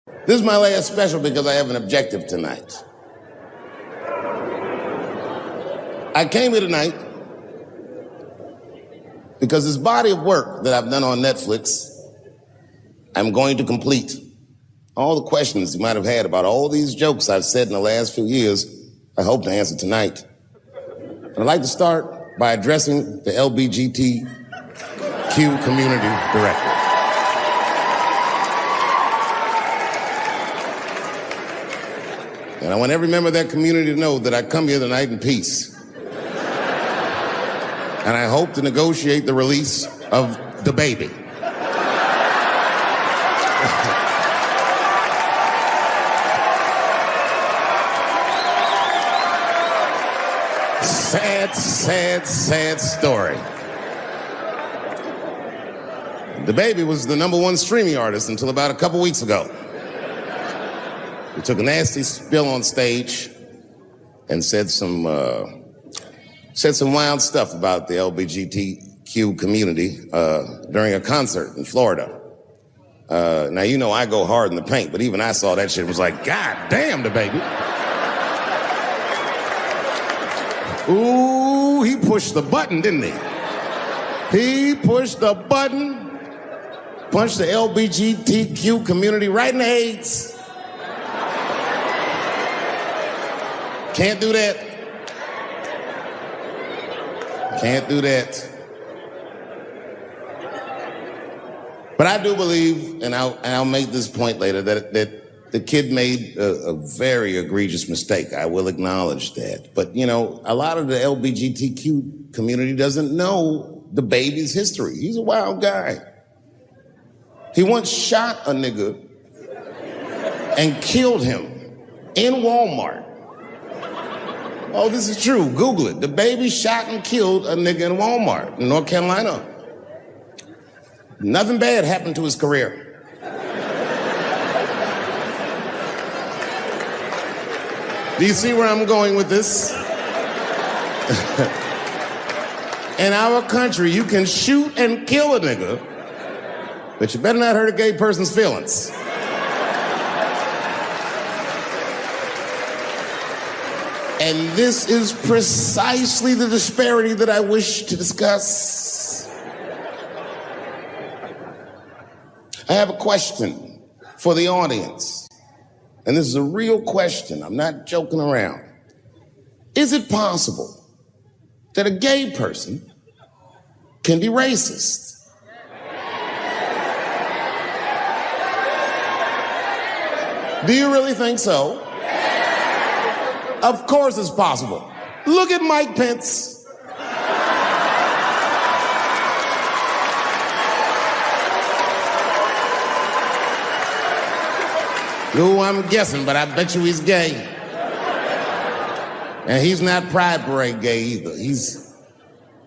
This is my last special because I have an objective tonight. I came here tonight because this body of work that I've done on Netflix, I'm going to complete. All the questions you might have had about all these jokes I've said in the last few years, I hope to answer tonight. And I'd like to start by addressing the LBGTQ community directly. And I want every member of that community to know that I come here tonight in peace. And I hope to negotiate the release of the baby. Sad story. The baby was the #1 streaming artist until about a couple weeks ago. He took a nasty spill on stage and said some wild stuff about the LGBTQ community during a concert in Florida. Now, you know I go hard in the paint, but even I saw that shit and was like, God damn, the baby. Ooh, he pushed the button, didn't he? He pushed the button, punched the LGBTQ community right in the AIDS. Can't do that. Can't do that. But I do believe, and I'll make this point later, that the kid made a very egregious mistake. I will acknowledge that. But, you know, a lot of the LGBTQ community doesn't know the baby's history. He's a wild guy. He once shot a nigga and killed him in Walmart. Oh, this is true. Google it. The baby shot and killed a nigga in Walmart in North Carolina. Nothing bad happened to his career. Do you see where I'm going with this? In our country, you can shoot and kill a nigga, but you better not hurt a gay person's feelings. And this is precisely the disparity that I wish to discuss. I have a question for the audience. And this is a real question. I'm not joking around. Is it possible that a gay person can be racist? Do you really think so? Of course it's possible. Look at Mike Pence. Ooh, I'm guessing, but I bet you he's gay. And he's not Pride Parade gay either. He's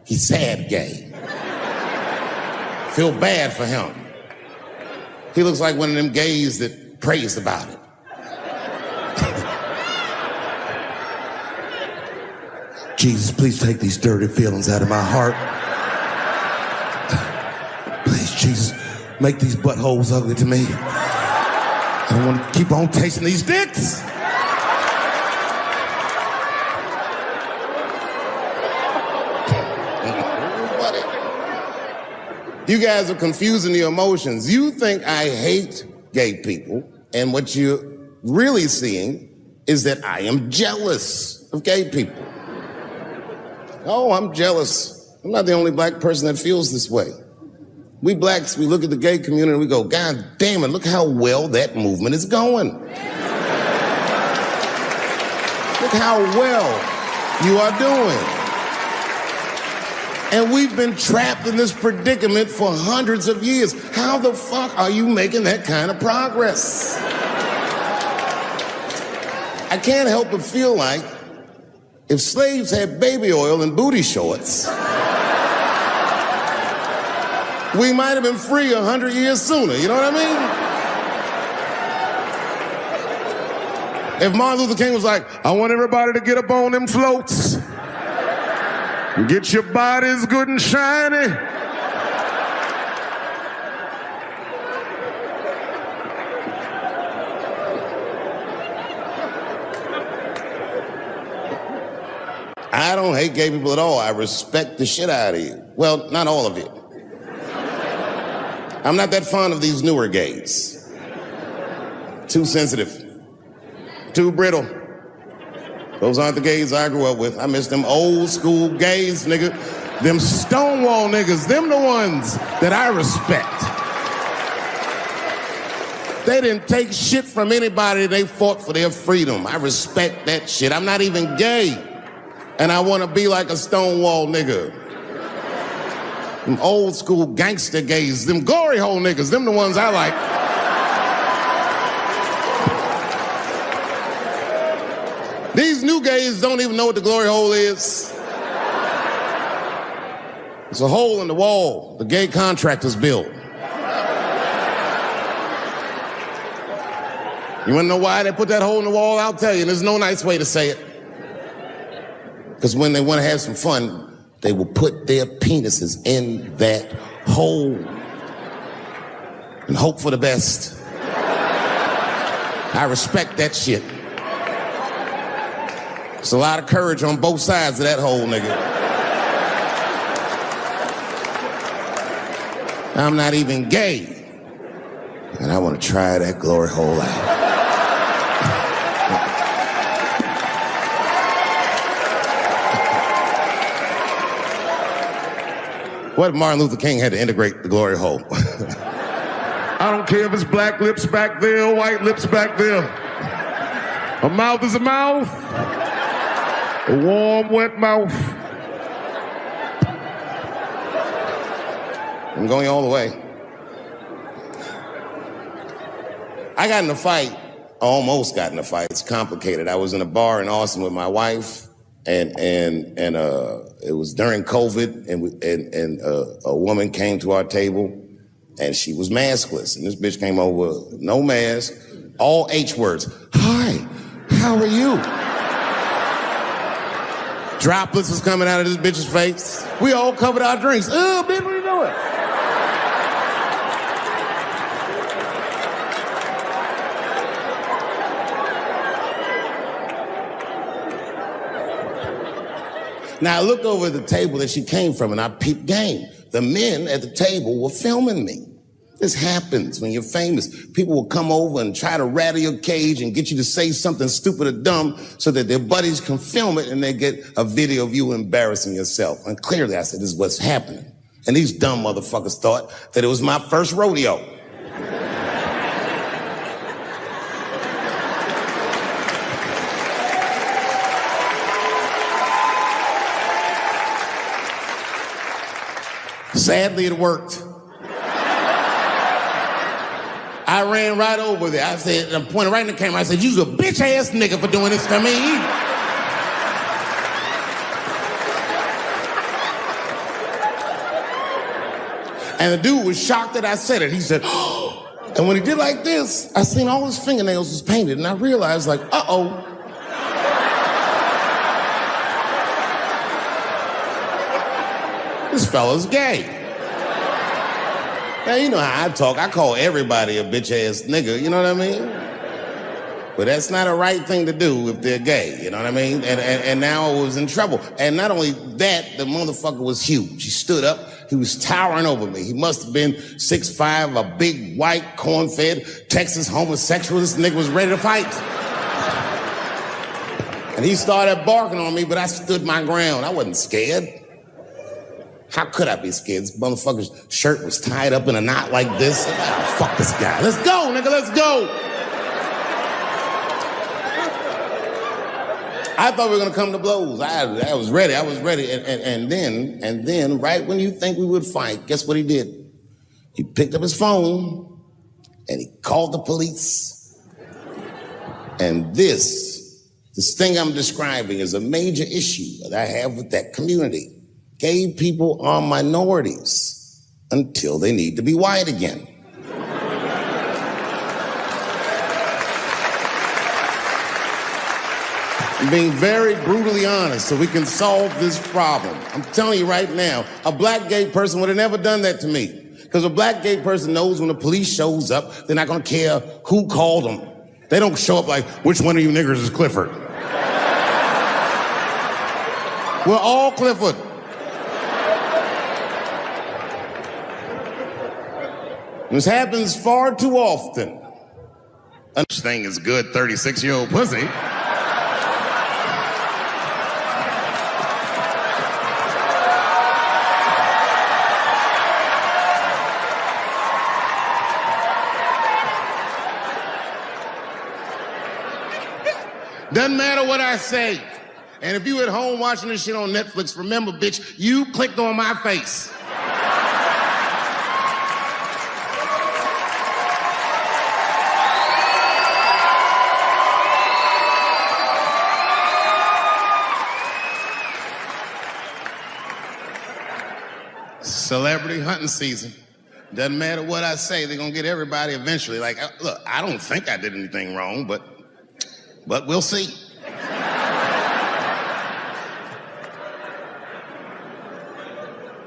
sad gay. Feel bad for him. He looks like one of them gays that prays about it. Jesus, please take these dirty feelings out of my heart. Please, Jesus, make these buttholes ugly to me. I don't want to keep on tasting these dicks. You guys are confusing the emotions. You think I hate gay people, and what you're really seeing is that I am jealous of gay people. Oh, I'm jealous. I'm not the only black person that feels this way. We blacks, we look at the gay community and we go, God damn it, look how well that movement is going. Look how well you are doing. And we've been trapped in this predicament for hundreds of years. How the fuck are you making that kind of progress? I can't help but feel like if slaves had baby oil and booty shorts, we might have been free 100 years sooner, you know what I mean? If Martin Luther King was like, I want everybody to get up on them floats, get your bodies good and shiny. I don't hate gay people at all. I respect the shit out of you. Well, not all of you. I'm not that fond of these newer gays. Too sensitive. Too brittle. Those aren't the gays I grew up with. I miss them old school gays, nigga. Them Stonewall niggas. Them the ones that I respect. They didn't take shit from anybody. They fought for their freedom. I respect that shit. I'm not even gay. And I want to be like a Stonewall nigga. Them old school gangster gays. Them glory hole niggas. Them the ones I like. These new gays don't even know what the glory hole is. It's a hole in the wall the gay contractors built. You wanna know why they put that hole in the wall? I'll tell you, there's no nice way to say it. Because when they wanna have some fun, they will put their penises in that hole and hope for the best. I respect that shit. There's a lot of courage on both sides of that hole, nigga. I'm not even gay. And I want to try that glory hole out. What if Martin Luther King had to integrate the glory hole? I don't care if it's black lips back there or white lips back there. A mouth is a mouth. A warm, wet mouth. I'm going all the way. I got in a fight, almost got in a fight. It's complicated. I was in a bar in Austin with my wife, and it was during COVID, and a woman came to our table, and she was maskless. And this bitch came over, no mask, all H words. Hi, how are you? Droplets was coming out of this bitch's face. We all covered our drinks. Oh, bitch, what are you doing? Now, I looked over at the table that she came from, and I peeped game. The men at the table were filming me. This happens when you're famous. People will come over and try to rattle your cage and get you to say something stupid or dumb so that their buddies can film it and they get a video of you embarrassing yourself. And clearly I said, this is what's happening. And these dumb motherfuckers thought that it was my first rodeo. Sadly, it worked. I ran right over there. I said, I pointed right in the camera. I said, you's a bitch ass nigga for doing this to me. And the dude was shocked that I said it. He said, oh. And when he did like this, I seen all his fingernails was painted, and I realized, like, uh-oh. This fella's gay. Now, you know how I talk. I call everybody a bitch-ass nigga, you know what I mean? But that's not a right thing to do if they're gay, you know what I mean? And now I was in trouble. And not only that, the motherfucker was huge. He stood up. He was towering over me. He must have been 6'5", a big, white, corn-fed, Texas homosexual. This nigga was ready to fight. And he started barking on me, but I stood my ground. I wasn't scared. How could I be scared? This motherfucker's shirt was tied up in a knot like this. Oh, fuck this guy. Let's go, nigga, let's go. I thought we were gonna come to blows. I was ready. And then, right when you think we would fight, guess what he did? He picked up his phone and he called the police. And this thing I'm describing is a major issue that I have with that community. Gay people are minorities until they need to be white again. I'm being very brutally honest so we can solve this problem. I'm telling you right now, a black gay person would have never done that to me. Because a black gay person knows when the police shows up, they're not gonna care who called them. They don't show up like, which one of you niggers is Clifford? We're all Clifford. This happens far too often. This thing is good 36-year-old pussy. Doesn't matter what I say. And if you at home watching this shit on Netflix, remember, bitch, you clicked on my face. Celebrity hunting season. Doesn't matter what I say, they're gonna get everybody eventually. Like, look, I don't think I did anything wrong, but we'll see.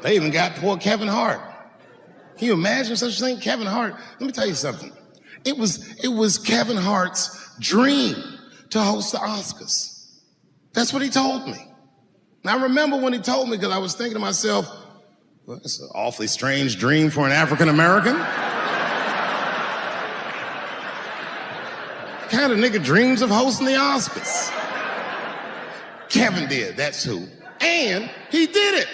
They even got poor Kevin Hart. Can you imagine such a thing? Kevin Hart, let me tell you something. It was Kevin Hart's dream to host the Oscars. That's what he told me. And I remember when he told me, because I was thinking to myself, well, that's an awfully strange dream for an African American. Kind of nigga dreams of hosting the Oscars. Kevin did, that's who. And he did it.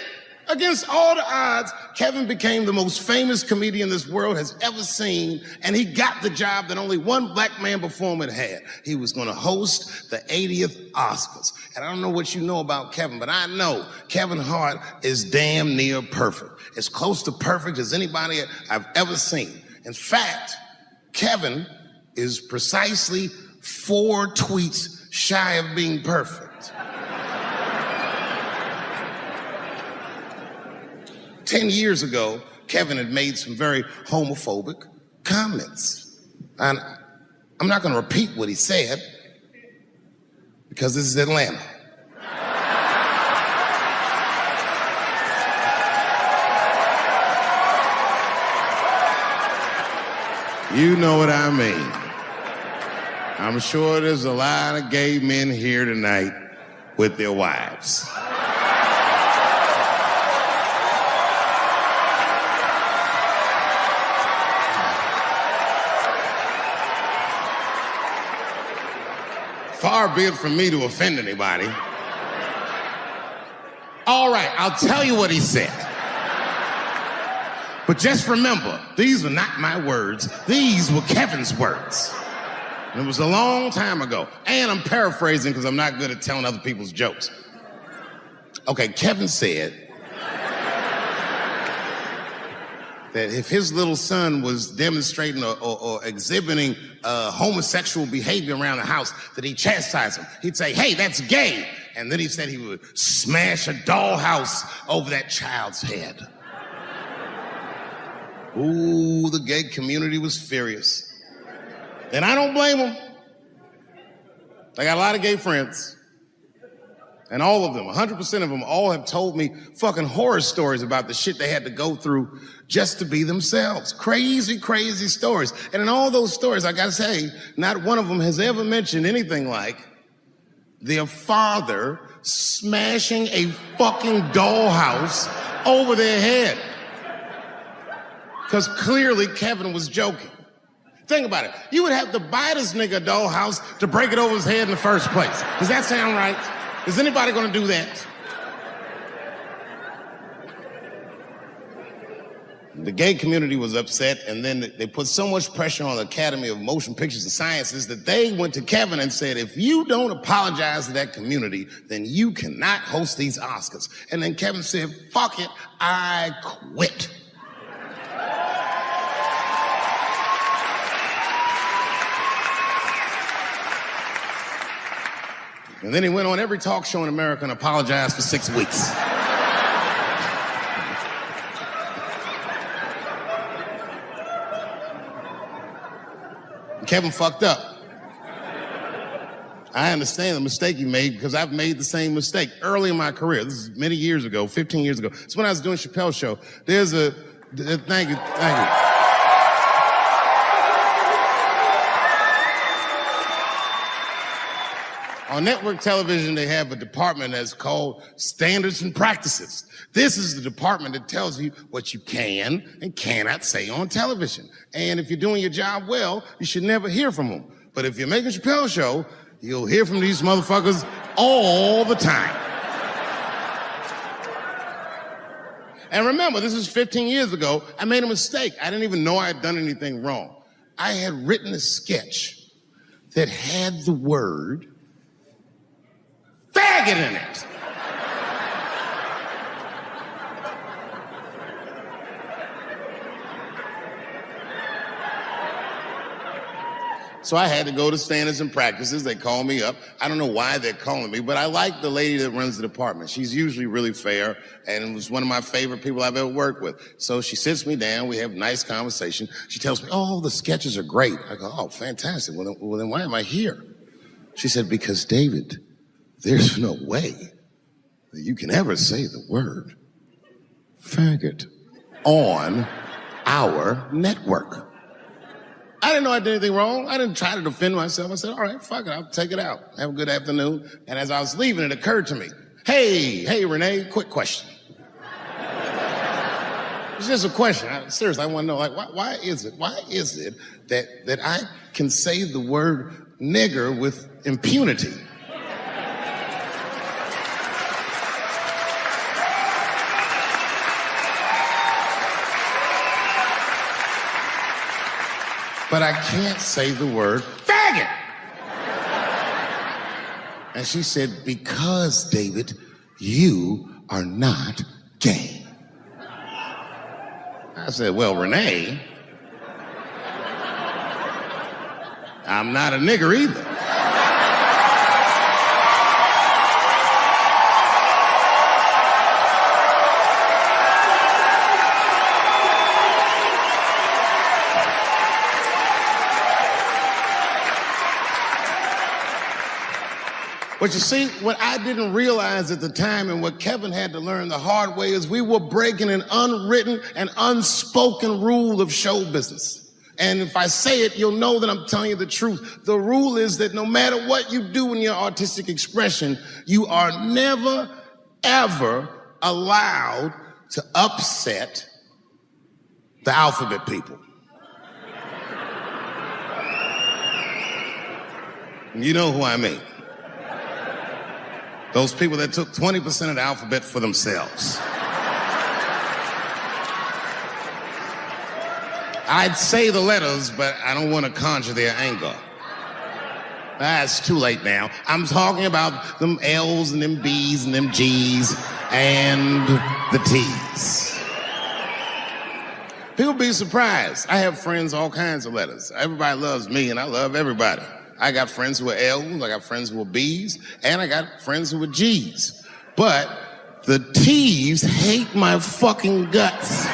Against all the odds, Kevin became the most famous comedian this world has ever seen, and he got the job that only one black man before him had. He was gonna host the 80th Oscars. And I don't know what you know about Kevin, but I know Kevin Hart is damn near perfect. As close to perfect as anybody I've ever seen. In fact, Kevin is precisely 4 tweets shy of being perfect. 10 years ago, Kevin had made some very homophobic comments. And I'm not gonna repeat what he said, because this is Atlanta. You know what I mean. I'm sure there's a lot of gay men here tonight with their wives. Far be it from me to offend anybody. All right, I'll tell you what he said. But just remember, these were not my words. These were Kevin's words. And it was a long time ago. And I'm paraphrasing because I'm not good at telling other people's jokes. Okay, Kevin said that if his little son was demonstrating or exhibiting homosexual behavior around the house, that he'd chastise him. He'd say, hey, that's gay. And then he said he would smash a dollhouse over that child's head. Ooh, the gay community was furious. And I don't blame them. I got a lot of gay friends. And all of them, 100% of them, all have told me fucking horror stories about the shit they had to go through just to be themselves. Crazy, crazy stories. And in all those stories, I gotta say, not one of them has ever mentioned anything like their father smashing a fucking dollhouse over their head. Because clearly Kevin was joking. Think about it. You would have to buy this nigga a dollhouse to break it over his head in the first place. Does that sound right? Is anybody gonna do that? The gay community was upset, and then they put so much pressure on the Academy of Motion Pictures and Sciences that they went to Kevin and said, if you don't apologize to that community, then you cannot host these Oscars. And then Kevin said, fuck it, I quit. And then he went on every talk show in America and apologized for 6 weeks. Kevin fucked up. I understand the mistake he made because I've made the same mistake early in my career. This is many years ago, 15 years ago. It's when I was doing Chappelle show. Thank you. On network television, they have a department that's called Standards and Practices. This is the department that tells you what you can and cannot say on television. And if you're doing your job well, you should never hear from them. But if you're making a Chappelle show, you'll hear from these motherfuckers all the time. And remember, this is 15 years ago. I made a mistake. I didn't even know I had done anything wrong. I had written a sketch that had the word faggot in it. So I had to go to Standards and Practices. They called me up. I don't know why they're calling me, but I like the lady that runs the department. She's usually really fair and was one of my favorite people I've ever worked with. So she sits me down. We have a nice conversation. She tells me, oh, the sketches are great. I go, oh, fantastic. Well, then why am I here? She said, because, David, there's no way that you can ever say the word faggot on our network. I didn't know I did anything wrong. I didn't try to defend myself. I said, all right, fuck it, I'll take it out. Have a good afternoon. And as I was leaving, it occurred to me, hey, Renee, quick question. It's just a question. Seriously, I want to know, like, why is it that I can say the word nigger with impunity? But I can't say the word faggot. And she said, because, David, you are not gay. I said, well, Renee, I'm not a nigger either. But you see, what I didn't realize at the time and what Kevin had to learn the hard way is we were breaking an unwritten and unspoken rule of show business. And if I say it, you'll know that I'm telling you the truth. The rule is that no matter what you do in your artistic expression, you are never, ever allowed to upset the alphabet people. You know who I mean. Those people that took 20% of the alphabet for themselves. I'd say the letters, but I don't want to conjure their anger. It's too late now. I'm talking about them L's and them B's and them G's and the T's. People be surprised. I have friends, all kinds of letters. Everybody loves me and I love everybody. I got friends who are L's, I got friends who are B's, and I got friends who are G's. But the T's hate my fucking guts.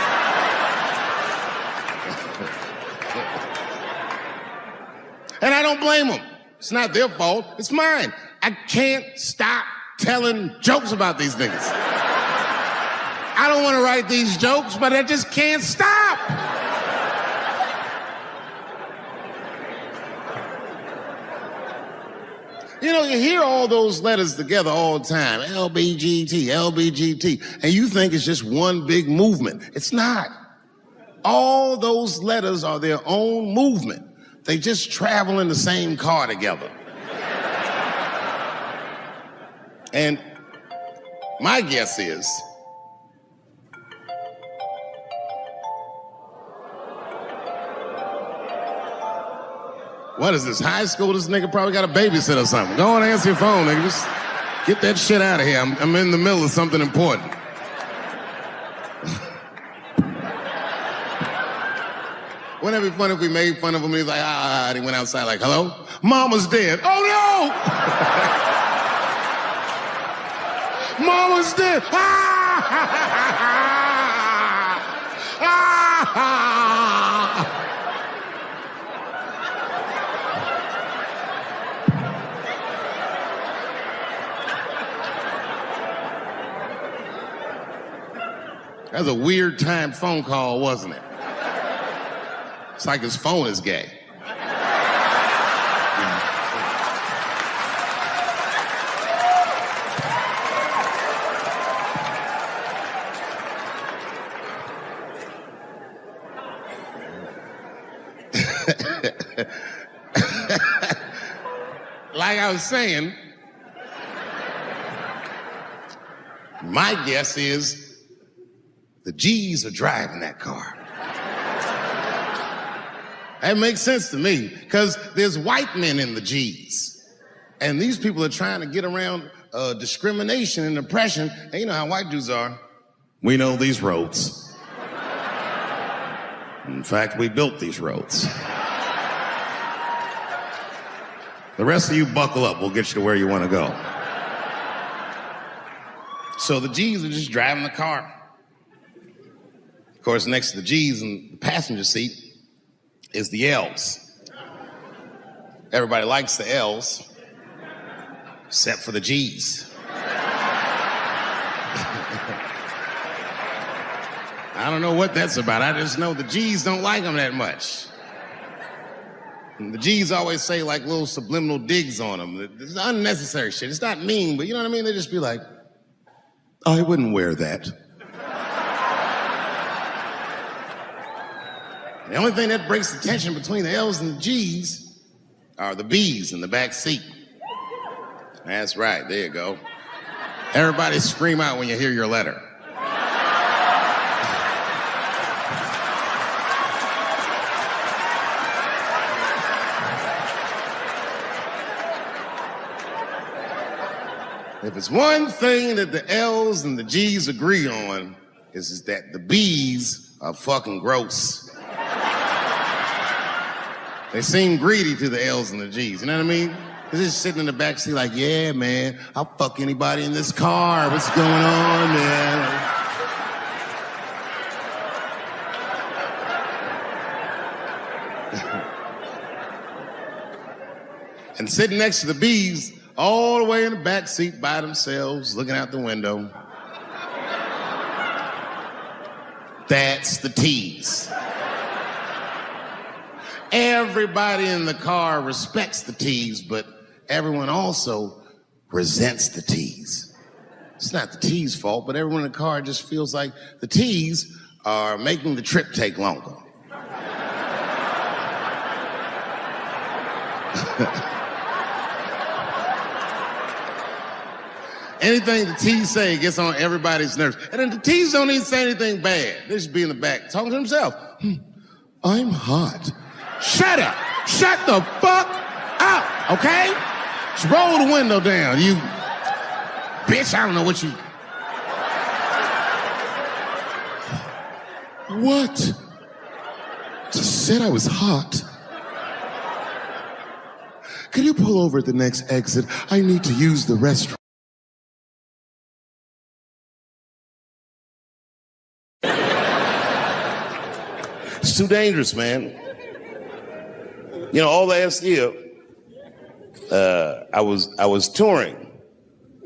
And I don't blame them. It's not their fault, it's mine. I can't stop telling jokes about these niggas. I don't want to write these jokes, but I just can't stop. You know, you hear all those letters together all the time, LBGT, LBGT, and you think it's just one big movement. It's not. All those letters are their own movement. They just travel in the same car together. And my guess is, what is this, high school? This nigga probably got a babysitter or something. Go on and answer your phone, nigga. Just get that shit out of here. I'm in the middle of something important. Wouldn't it be funny if we made fun of him and he's like, and he went outside like, hello? Mama's dead. Oh no! Mama's dead. That was a weird timed phone call, wasn't it? It's like his phone is gay. like I was saying, my guess is the G's are driving that car. That makes sense to me, because there's white men in the G's. And these people are trying to get around discrimination and oppression. And you know how white dudes are. We know these roads. In fact, we built these roads. The rest of you buckle up. We'll get you to where you want to go. So the G's are just driving the car. Of course, next to the G's in the passenger seat is the L's. Everybody likes the L's, except for the G's. I don't know what that's about. I just know the G's don't like them that much. And the G's always say like little subliminal digs on them. It's unnecessary shit. It's not mean, but you know what I mean? They just be like, I wouldn't wear that. The only thing that breaks the tension between the L's and the G's are the B's in the back seat. That's right, there you go. Everybody scream out when you hear your letter. If it's one thing that the L's and the G's agree on, is that the B's are fucking gross. They seem greedy to the L's and the G's, you know what I mean? They're just sitting in the backseat like, yeah, man, I'll fuck anybody in this car. What's going on, man? And sitting next to the B's, all the way in the back seat by themselves, looking out the window. That's the T's. Everybody in the car respects the T's, but everyone also resents the T's. It's not the T's' fault, but everyone in the car just feels like the T's are making the trip take longer. Anything the T's say gets on everybody's nerves. And then the T's don't even say anything bad. They just be in the back talking to themselves. I'm hot. Shut up. Shut the fuck up, okay? Just roll the window down, you bitch. I don't know what you... What? Just said I was hot. Could you pull over at the next exit? I need to use the restroom. It's too dangerous, man. You know, all last year, I was touring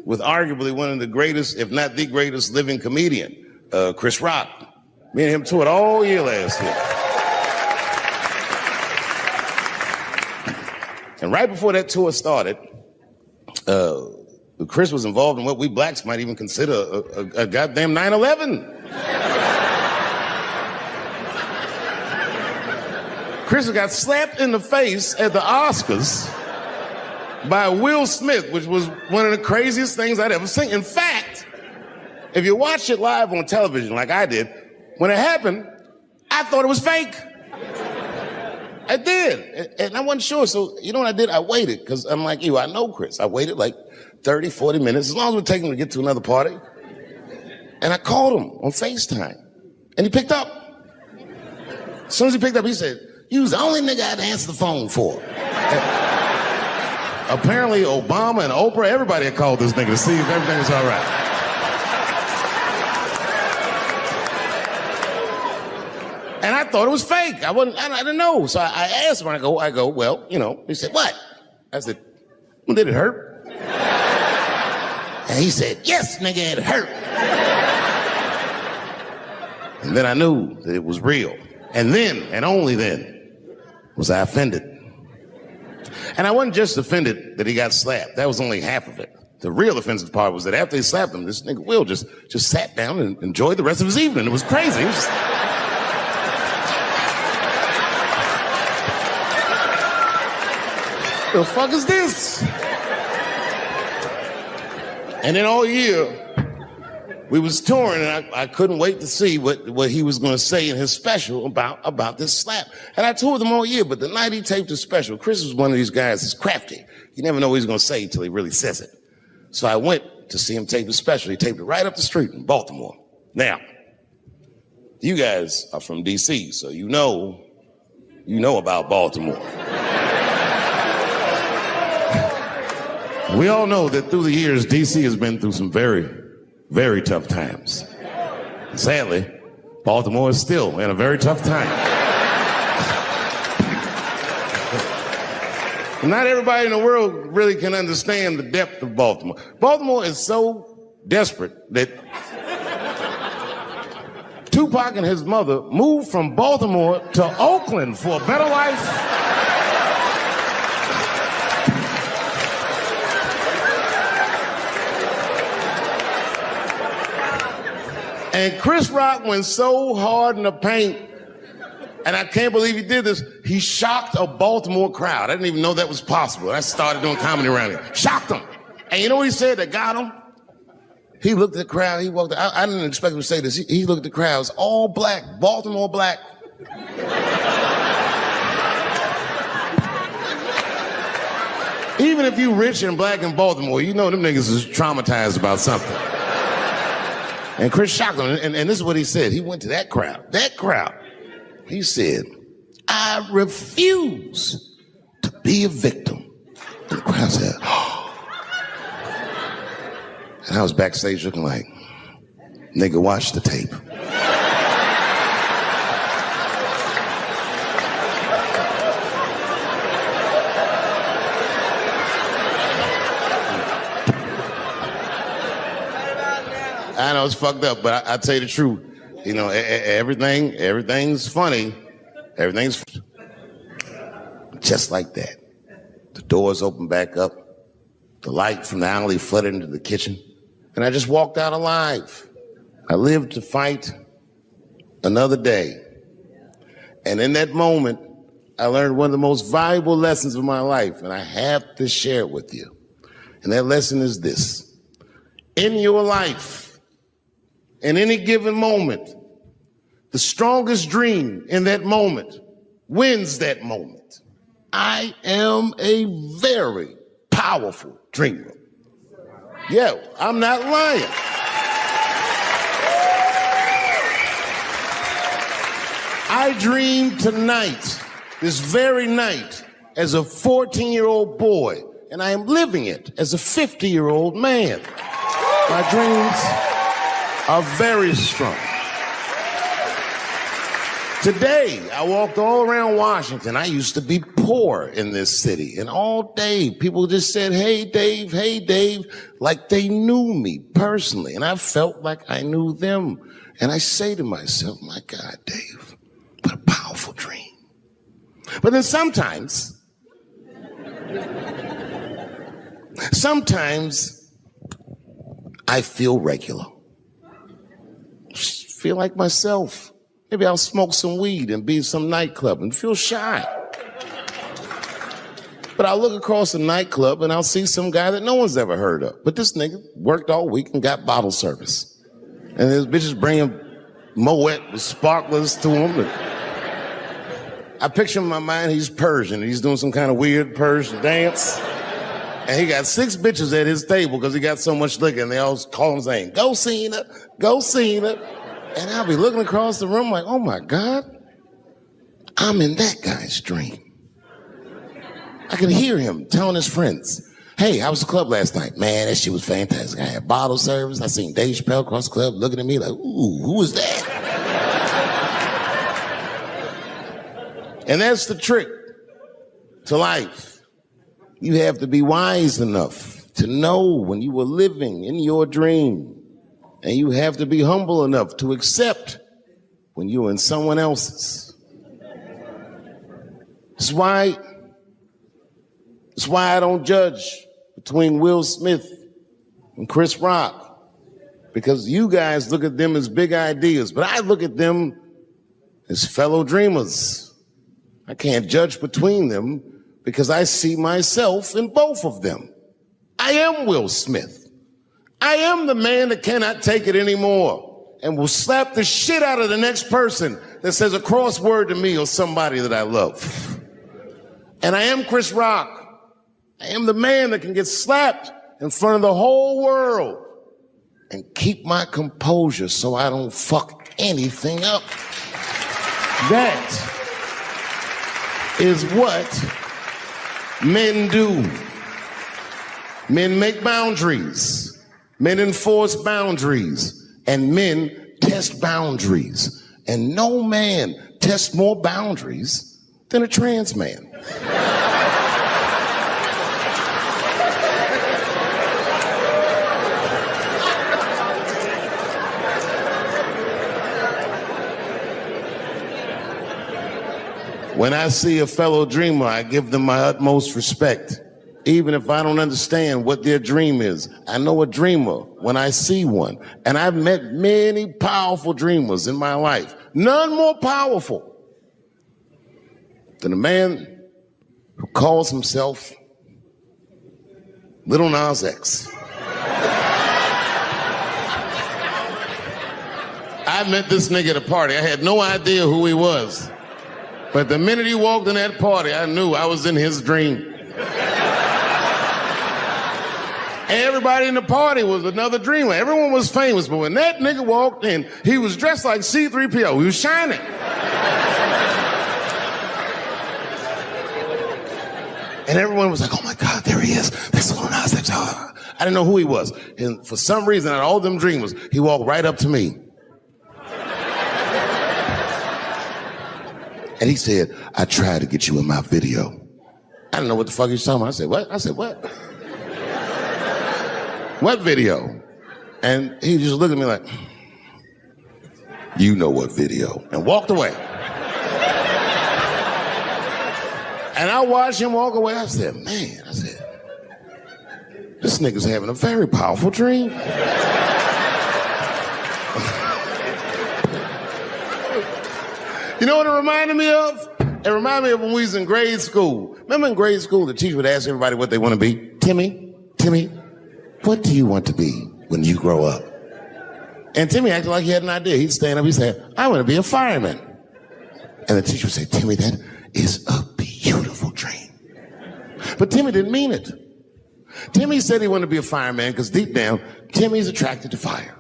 with arguably one of the greatest, if not the greatest, living comedian, Chris Rock. Me and him toured all year last year. And right before that tour started, Chris was involved in what we blacks might even consider a goddamn 9/11. Chris got slapped in the face at the Oscars by Will Smith, which was one of the craziest things I'd ever seen. In fact, if you watch it live on television like I did, when it happened, I thought it was fake. I did, and I wasn't sure, so you know what I did? I waited, because I'm like you, I know Chris. I waited like 30, 40 minutes, as long as it would take him to get to another party. And I called him on FaceTime, and he picked up. As soon as he picked up, he said, "You was the only nigga I had to answer the phone for." Apparently, Obama and Oprah, everybody had called this nigga to see if everything was all right. And I thought it was fake. I didn't know. So I asked him, I go, well, you know. He said, what? I said, well, did it hurt? And he said, yes, nigga, it hurt. And then I knew that it was real. And then, and only then, was I offended. And I wasn't just offended that he got slapped. That was only half of it. The real offensive part was that after he slapped him, this nigga Will just sat down and enjoyed the rest of his evening. It was crazy. It was just... The fuck is this? And then all year, we was touring, and I couldn't wait to see what he was going to say in his special about this slap. And I toured him all year, but the night he taped his special, Chris was one of these guys that's crafty. You never know what he's going to say until he really says it. So I went to see him tape his special. He taped it right up the street in Baltimore. Now, you guys are from D.C., so you know about Baltimore. We all know that through the years, D.C. has been through some very, very tough times. Sadly, Baltimore is still in a very tough time. Not everybody in the world really can understand the depth of Baltimore. Baltimore is so desperate that Tupac and his mother moved from Baltimore to Oakland for a better life. And Chris Rock went so hard in the paint, and I can't believe he did this, he shocked a Baltimore crowd. I didn't even know that was possible. I started doing comedy around here. Shocked them. And you know what he said that got him? He looked at the crowd, he walked out. I didn't expect him to say this. He looked at the crowd, it was all black, Baltimore black. Even if you rich and black in Baltimore, you know them niggas is traumatized about something. And Chris shocked him, and this is what he said. He went to that crowd. He said, I refuse to be a victim. And the crowd said, oh. And I was backstage looking like, nigga, watch the tape. I know it's fucked up, but I tell you the truth. You know, everything's funny. Everything's just like that. The doors open back up. The light from the alley flooded into the kitchen. And I just walked out alive. I lived to fight another day. And in that moment, I learned one of the most valuable lessons of my life, and I have to share it with you. And that lesson is this. In your life, in any given moment, the strongest dream in that moment wins that moment. I am a very powerful dreamer. Yeah, I'm not lying. I dreamed tonight, this very night, as a 14-year-old boy, and I am living it as a 50-year-old man. My dreams are very strong. Today, I walked all around Washington. I used to be poor in this city, and all day people just said, hey, Dave, like they knew me personally, and I felt like I knew them. And I say to myself, my God, Dave, what a powerful dream. But then sometimes I feel regular. Feel like myself. Maybe I'll smoke some weed and be in some nightclub and feel shy. But I'll look across the nightclub and I'll see some guy that no one's ever heard of. But this nigga worked all week and got bottle service. And his bitches bringing Moet with sparklers to him. And I picture in my mind he's Persian. He's doing some kind of weird Persian dance. And he got 6 bitches at his table because he got so much liquor, and they all call him saying, go Cena, go Cena. And I'll be looking across the room like, oh my God, I'm in that guy's dream. I can hear him telling his friends, hey, how was the club last night? Man, that shit was fantastic. I had bottle service. I seen Dave Chappelle across the club looking at me like, ooh, who was that? And that's the trick to life. You have to be wise enough to know when you were living in your dream. And you have to be humble enough to accept when you're in someone else's. That's why I don't judge between Will Smith and Chris Rock. Because you guys look at them as big ideas, but I look at them as fellow dreamers. I can't judge between them because I see myself in both of them. I am Will Smith. I am the man that cannot take it anymore and will slap the shit out of the next person that says a crossword to me or somebody that I love. And I am Chris Rock. I am the man that can get slapped in front of the whole world and keep my composure so I don't fuck anything up. That is what men do. Men make boundaries. Men enforce boundaries. And men test boundaries. And no man tests more boundaries than a trans man. When I see a fellow dreamer, I give them my utmost respect. Even if I don't understand what their dream is, I know a dreamer when I see one. And I've met many powerful dreamers in my life. None more powerful than a man who calls himself Little Nas X. I met this nigga at a party. I had no idea who he was. But the minute he walked in that party, I knew I was in his dream. Everybody in the party was another dreamer. Everyone was famous, but when that nigga walked in, he was dressed like C-3PO. He was shining. And everyone was like, oh my God, there he is. That's Lil Nas X. I didn't know who he was. And for some reason, out of all them dreamers, he walked right up to me. And he said, I tried to get you in my video. I didn't know what the fuck he was talking about. I said, what? I said, what? What video? And he just looked at me like, you know what video, and walked away. And I watched him walk away. I said, man, this nigga's having a very powerful dream. You know what it reminded me of? It reminded me of when we was in grade school. Remember in grade school, the teacher would ask everybody what they want to be? Timmy, what do you want to be when you grow up? And Timmy acted like he had an idea. He'd stand up, he'd say, I want to be a fireman. And the teacher would say, Timmy, that is a beautiful dream. But Timmy didn't mean it. Timmy said he wanted to be a fireman because deep down, Timmy's attracted to fire.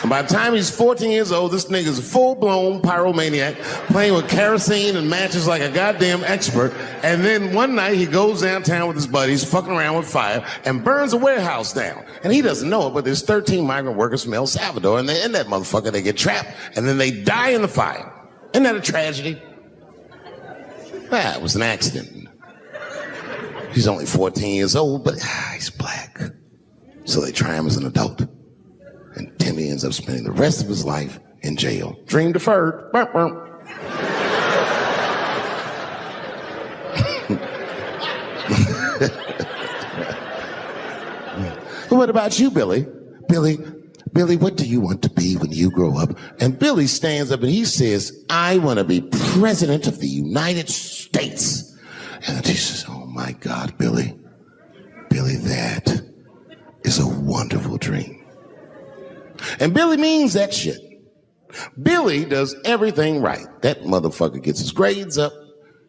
And by the time he's 14 years old, this nigga's a full-blown pyromaniac, playing with kerosene and matches like a goddamn expert. And then one night he goes downtown with his buddies, fucking around with fire, and burns a warehouse down. And he doesn't know it, but there's 13 migrant workers from El Salvador, and in that motherfucker, they get trapped, and then they die in the fire. Isn't that a tragedy? Ah, it was an accident. He's only 14 years old, but he's black. So they try him as an adult. And Timmy ends up spending the rest of his life in jail. Dream deferred. But what about you, Billy? Billy, what do you want to be when you grow up? And Billy stands up and he says, I want to be president of the United States. And the teacher says, oh my God, Billy, that is a wonderful dream. And Billy means that shit. Billy does everything right. That motherfucker gets his grades up.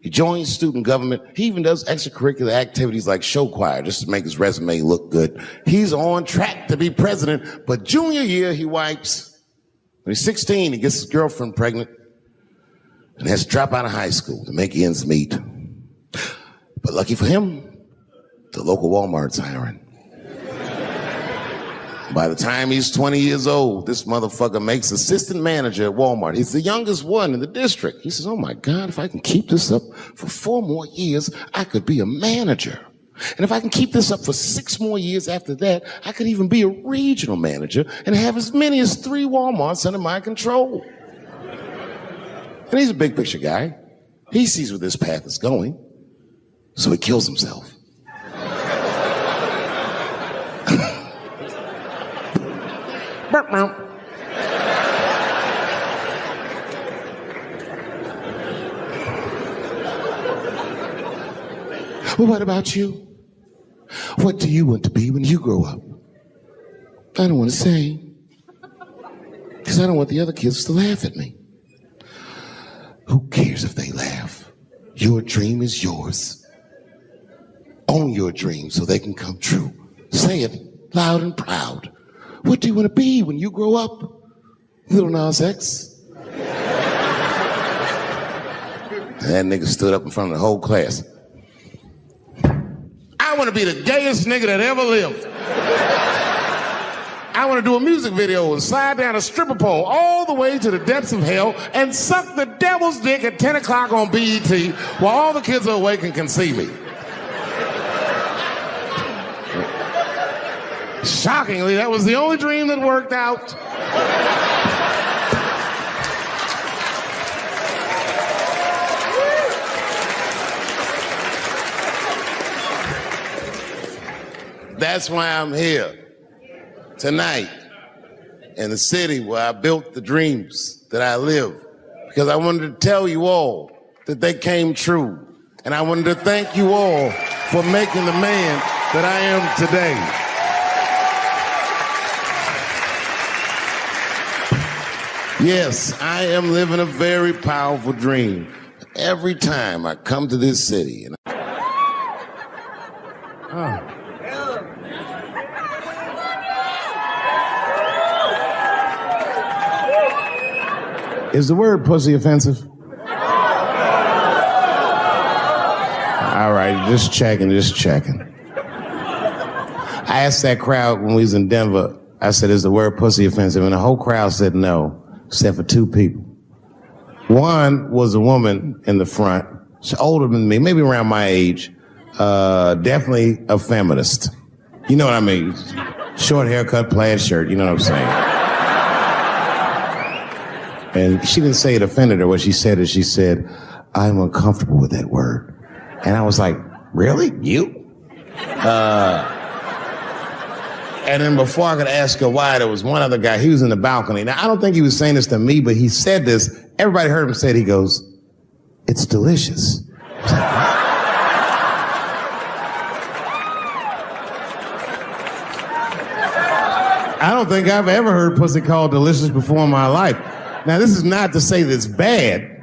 He joins student government. He even does extracurricular activities like show choir just to make his resume look good. He's on track to be president, but junior year he wipes. When he's 16, he gets his girlfriend pregnant and has to drop out of high school to make ends meet. But lucky for him, the local Walmart's hiring. By the time he's 20 years old, this motherfucker makes assistant manager at Walmart. He's the youngest one in the district. He says, oh my God, if I can keep this up for 4 more years, I could be a manager. And if I can keep this up for 6 more years after that, I could even be a regional manager and have as many as 3 Walmarts under my control. And he's a big picture guy. He sees where this path is going, so he kills himself. Well, what about you? What do you want to be when you grow up? I don't want to say, because I don't want the other kids to laugh at me. Who cares if they laugh? Your dream is yours. Own your dream so they can come true. Say it loud and proud. What do you want to be when you grow up? Little Nas X. That nigga stood up in front of the whole class. I want to be the gayest nigga that ever lived. I want to do a music video and slide down a stripper pole all the way to the depths of hell and suck the devil's dick at 10 o'clock on BET while all the kids are awake and can see me. Shockingly, that was the only dream that worked out. That's why I'm here tonight in the city where I built the dreams that I live. Because I wanted to tell you all that they came true. And I wanted to thank you all for making the man that I am today. Yes, I am living a very powerful dream. Every time I come to this city and Is the word pussy offensive? All right, just checking. I asked that crowd when we was in Denver, I said, is the word pussy offensive? And the whole crowd said no, except for two people. One was a woman in the front. She's older than me, maybe around my age. Definitely a feminist. You know what I mean? Short haircut, plaid shirt, you know what I'm saying? And she didn't say it offended her. What she said is, she said, I'm uncomfortable with that word. And I was like, really? You? And then before I could ask her why, there was one other guy. He was in the balcony. Now, I don't think he was saying this to me, but he said this. Everybody heard him say it. He goes, it's delicious. I don't think I've ever heard pussy called delicious before in my life. Now, this is not to say that it's bad,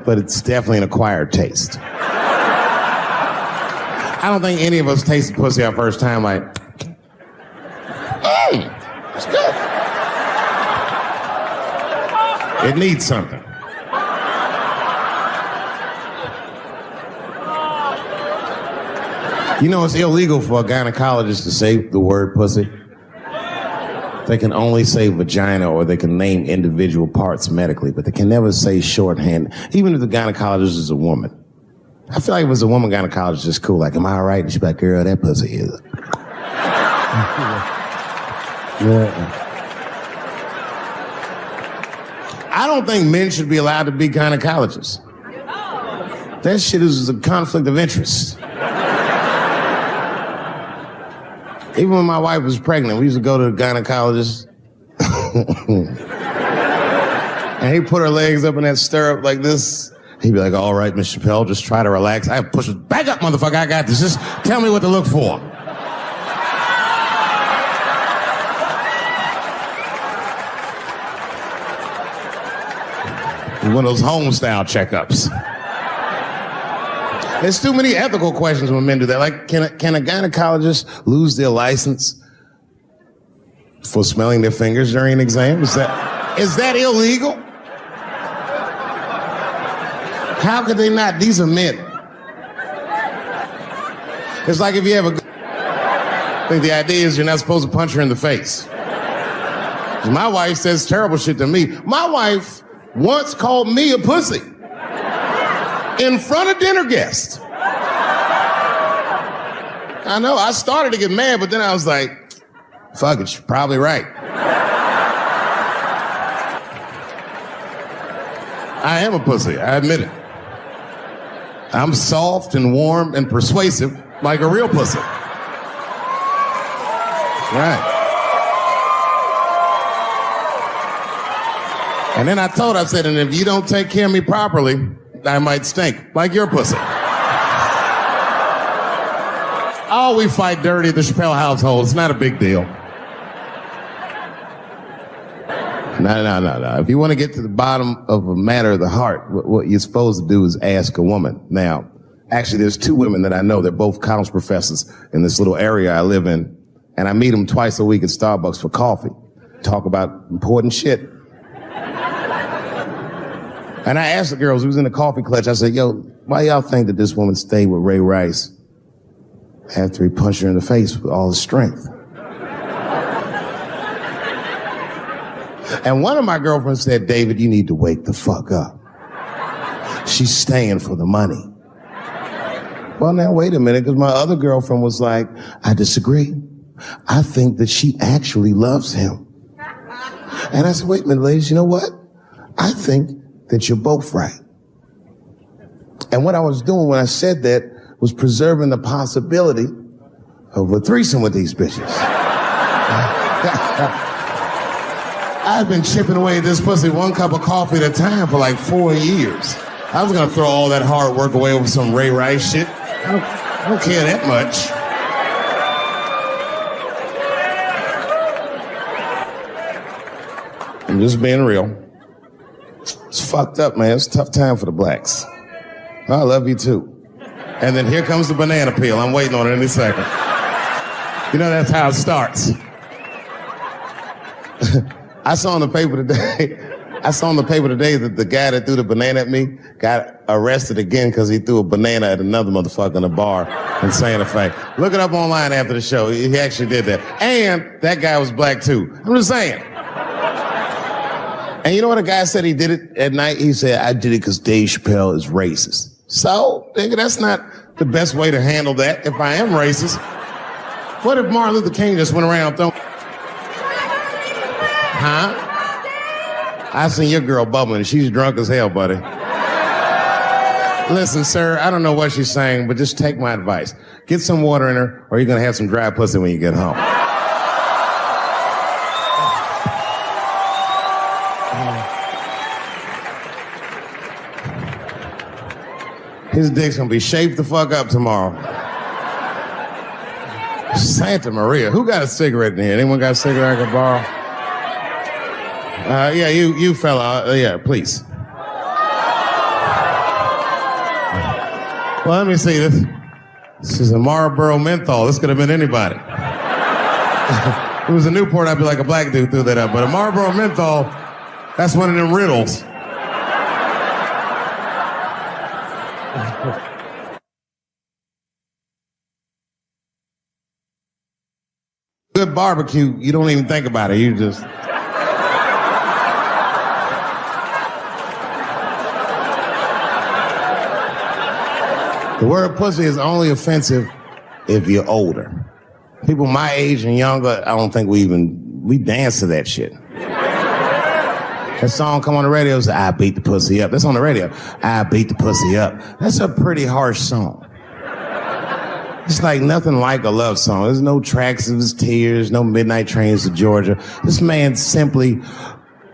but it's definitely an acquired taste. I don't think any of us tasted pussy our first time like, it's good. It needs something. You know, it's illegal for a gynecologist to say the word pussy. They can only say vagina, or they can name individual parts medically, but they can never say shorthand, even if the gynecologist is a woman. I feel like if it was a woman gynecologist, it's cool. Like, am I all right? And she'd be like, girl, that pussy is. Yeah. I don't think men should be allowed to be gynecologists. That shit is a conflict of interest. Even when my wife was pregnant, we used to go to the gynecologist. And he put her legs up in that stirrup like this. He'd be like, all right, Miss Chappelle, just try to relax. I push it back up, motherfucker, I got this. Just tell me what to look for. One of those home-style checkups. There's too many ethical questions when men do that. Like, can a gynecologist lose their license for smelling their fingers during an exam? Is that illegal? How could they not? These are men. It's like if you have I think the idea is you're not supposed to punch her in the face. My wife says terrible shit to me. My wife once called me a pussy. In front of dinner guests. I know, I started to get mad, but then I was like, fuck it, you're probably right. I am a pussy, I admit it. I'm soft and warm and persuasive like a real pussy. Right. And then I told her, I said, and if you don't take care of me properly, I might stink, like your pussy. Oh, we fight dirty at the Chappelle household. It's not a big deal. No. If you want to get to the bottom of a matter of the heart, what you're supposed to do is ask a woman. Now, actually, there's two women that I know. They're both college professors in this little area I live in. And I meet them twice a week at Starbucks for coffee. Talk about important shit. And I asked the girls who was in the coffee clutch, I said, yo, why y'all think that this woman stayed with Ray Rice after he punched her in the face with all his strength? And one of my girlfriends said, David, you need to wake the fuck up. She's staying for the money. Well, now, wait a minute, because my other girlfriend was like, I disagree. I think that she actually loves him. And I said, wait a minute, ladies, you know what? I think that you're both right. And what I was doing when I said that was preserving the possibility of a threesome with these bitches. I've been chipping away at this pussy one cup of coffee at a time for like 4 years. I was gonna throw all that hard work away over some Ray Rice shit. I don't care that much. I'm just being real. It's fucked up, man. It's a tough time for the blacks. I love you too. And then here comes the banana peel. I'm waiting on it any second. You know, that's how it starts. I saw in the paper today that the guy that threw the banana at me got arrested again because he threw a banana at another motherfucker in a bar in Santa Fe. Look it up online after the show. He actually did that. And that guy was black too. I'm just saying. And you know what a guy said he did it at night? He said, I did it because Dave Chappelle is racist. So, nigga, that's not the best way to handle that if I am racist. What if Martin Luther King just went around throwing... Huh? I seen your girl bubbling. She's drunk as hell, buddy. Listen, sir, I don't know what she's saying, but just take my advice. Get some water in her, or you're going to have some dry pussy when you get home. His dick's going to be shaped the fuck up tomorrow. Santa Maria. Who got a cigarette in here? Anyone got a cigarette I can borrow? Yeah, you fella. Yeah, please. Well, let me see this. This is a Marlboro menthol. This could have been anybody. If it was a Newport, I'd be like a black dude threw that up. But a Marlboro menthol, that's one of them riddles. Good barbecue, you don't even think about it. You just... The word pussy is only offensive if you're older. People my age and younger, I don't think we dance to that shit. That song come on the radio, say, I beat the pussy up. That's on the radio. I beat the pussy up. That's a pretty harsh song. It's like nothing like a love song. There's no tracks of his tears, no midnight trains to Georgia. This man simply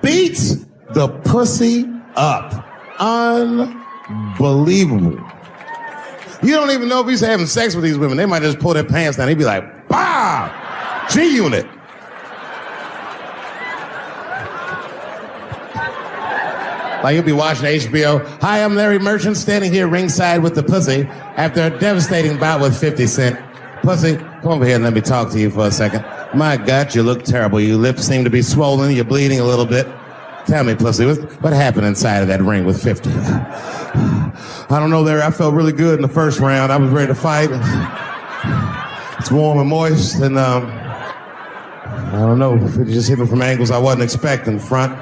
beats the pussy up. Unbelievable. You don't even know if he's having sex with these women. They might just pull their pants down. He'd be like, bah! G-Unit. Like he'll be watching HBO. Hi, I'm Larry Merchant, standing here ringside with the pussy after a devastating bout with 50 Cent. Pussy, come over here and let me talk to you for a second. My God, you look terrible. Your lips seem to be swollen. You're bleeding a little bit. Tell me, pussy, what happened inside of that ring with 50? I don't know, Larry. I felt really good in the first round. I was ready to fight. It's warm and moist, and I don't know. It just hit me from angles I wasn't expecting. Front,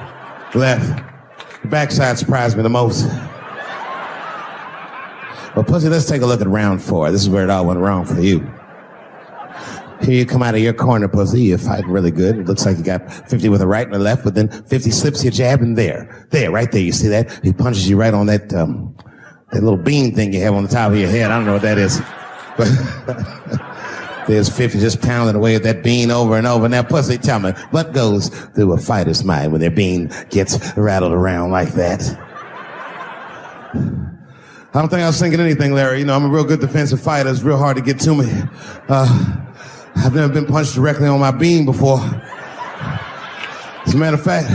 left. The backside surprised me the most. Well, pussy, let's take a look at round 4. This is where it all went wrong for you. Here you come out of your corner, pussy. You're fighting really good. It looks like you got 50 with a right and a left, but then 50 slips your jab in there. There, right there. You see that? He punches you right on that, that little bean thing you have on the top of your head. I don't know what that is. But there's 50 just pounding away at that bean over and over. Now, pussy, tell me, what goes through a fighter's mind when their bean gets rattled around like that? I don't think I was thinking anything, Larry. You know, I'm a real good defensive fighter. It's real hard to get to me. I've never been punched directly on my bean before. As a matter of fact,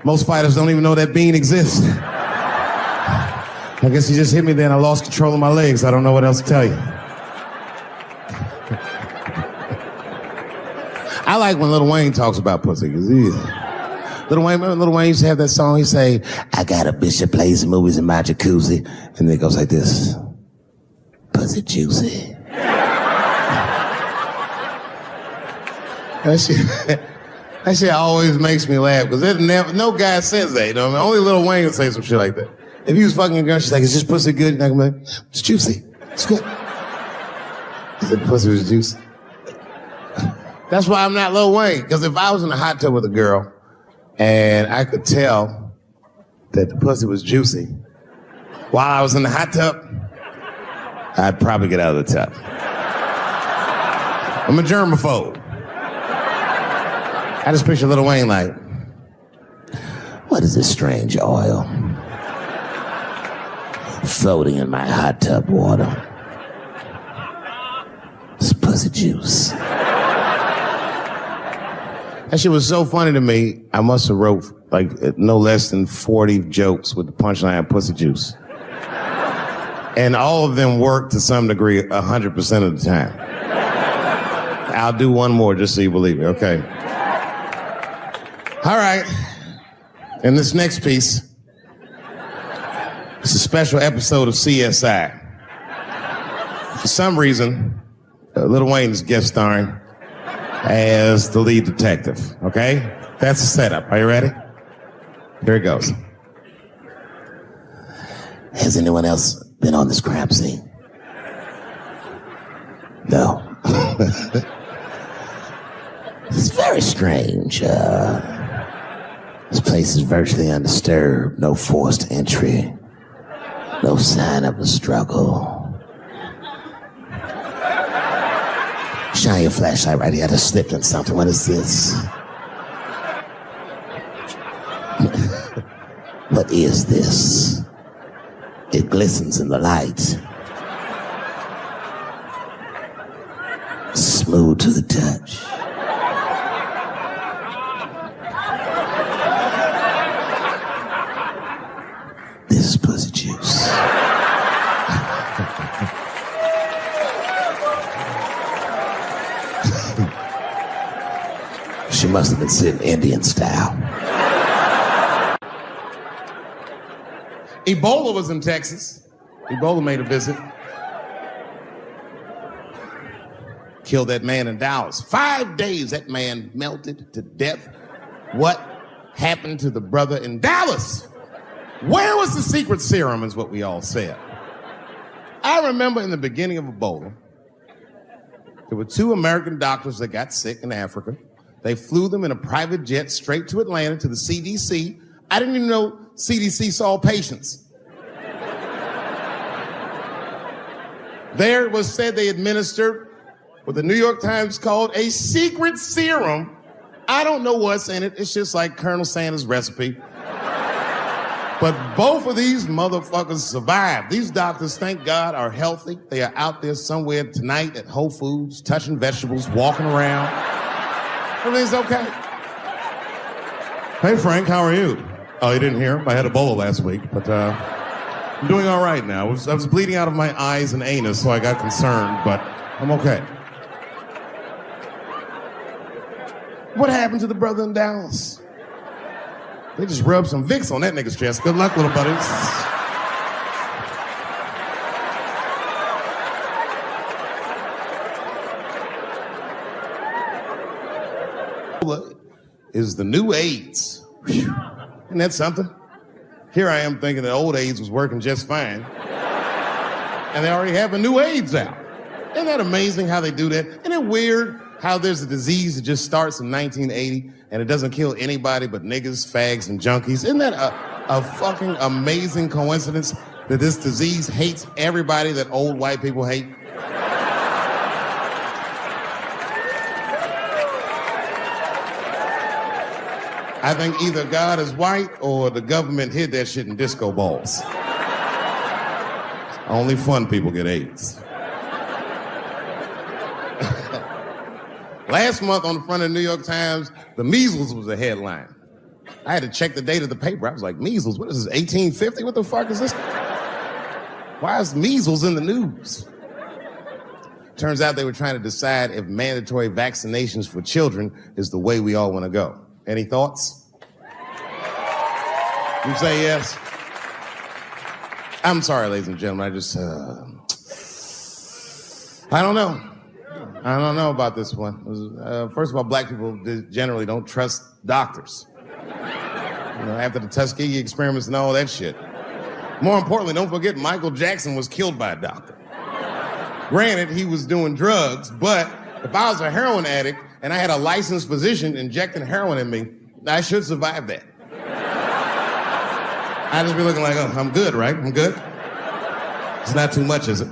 most fighters don't even know that bean exists. I guess he just hit me there and I lost control of my legs. I don't know what else to tell you. I like when Lil Wayne talks about pussy. Remember Lil Wayne used to have that song? He'd say, I got a bitch that plays some movies in my jacuzzi. And then it goes like this. Pussy juicy. That shit always makes me laugh because no guy says that, you know what I mean? Only Lil Wayne would say some shit like that. If he was fucking a girl, she's like, is this pussy good? And I'm like, it's juicy. It's good. He said the pussy was juicy. That's why I'm not Lil Wayne. Because if I was in a hot tub with a girl and I could tell that the pussy was juicy while I was in the hot tub, I'd probably get out of the tub. I'm a germaphobe. I just picture Lil Wayne like, what is this strange oil floating in my hot tub water? It's pussy juice. That shit was so funny to me, I must have wrote like no less than 40 jokes with the punchline pussy juice. And all of them worked to some degree 100% of the time. I'll do one more just so you believe me, okay? All right. And this next piece, it's a special episode of CSI. For some reason, Lil Wayne is guest starring as the lead detective, okay? That's the setup. Are you ready? Here it goes. Has anyone else been on this crime scene? No. It's very strange. This place is virtually undisturbed. No forced entry. No sign of a struggle. Shine your flashlight right here. I just slipped on something. What is this? What is this? It glistens in the light. Smooth to the touch. This is pussy juice. She must have been sitting Indian style. Ebola was in Texas. Ebola made a visit. Killed that man in Dallas. 5 days that man melted to death. What happened to the brother in Dallas? Where was the secret serum is what we all said. I remember in the beginning of Ebola, there were 2 American doctors that got sick in Africa. They flew them in a private jet straight to Atlanta to the CDC. I didn't even know CDC saw patients. There it was said they administered what the New York Times called a secret serum. I don't know what's in it. It's just like Colonel Sanders' recipe. But both of these motherfuckers survived. These doctors, thank God, are healthy. They are out there somewhere tonight at Whole Foods, touching vegetables, walking around. Everything's okay. Hey, Frank, how are you? Oh, you didn't hear? I had Ebola last week, but I'm doing all right now. I was bleeding out of my eyes and anus, so I got concerned, but I'm okay. What happened to the brother in Dallas? They just rubbed some Vicks on that nigga's chest. Good luck, little buddies. Is the new AIDS. Isn't that something? Here I am thinking that old AIDS was working just fine. And they already have a new AIDS out. Isn't that amazing how they do that? Isn't it weird how there's a disease that just starts in 1980 and it doesn't kill anybody but niggas, fags, and junkies? Isn't that a fucking amazing coincidence that this disease hates everybody that old white people hate? I think either God is white or the government hid that shit in disco balls. Only fun people get AIDS. Last month on the front of the New York Times, the measles was a headline. I had to check the date of the paper. I was like, measles? What is this, 1850? What the fuck is this? Why is measles in the news? Turns out they were trying to decide if mandatory vaccinations for children is the way we all want to go. Any thoughts? You say yes? I'm sorry, ladies and gentlemen. I don't know. I don't know about this one. First of all, black people generally don't trust doctors. After the Tuskegee experiments and all that shit. More importantly, don't forget Michael Jackson was killed by a doctor. Granted, he was doing drugs, but if I was a heroin addict and I had a licensed physician injecting heroin in me, I should survive that. I'd just be looking like, oh, I'm good, right? I'm good? It's not too much, is it?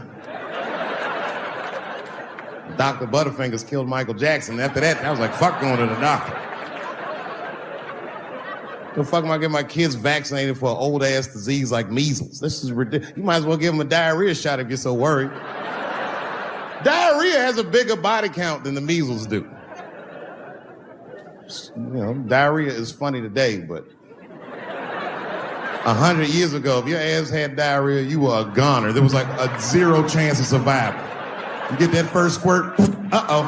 Dr. Butterfingers killed Michael Jackson. After that, I was like, fuck going to the doctor. The fuck am I getting my kids vaccinated for an old-ass disease like measles? This is ridiculous. You might as well give them a diarrhea shot if you're so worried. Diarrhea has a bigger body count than the measles do. Diarrhea is funny today, but 100 years ago, if your ass had diarrhea, you were a goner. There was like a 0 chance of survival. You get that first squirt, uh-oh.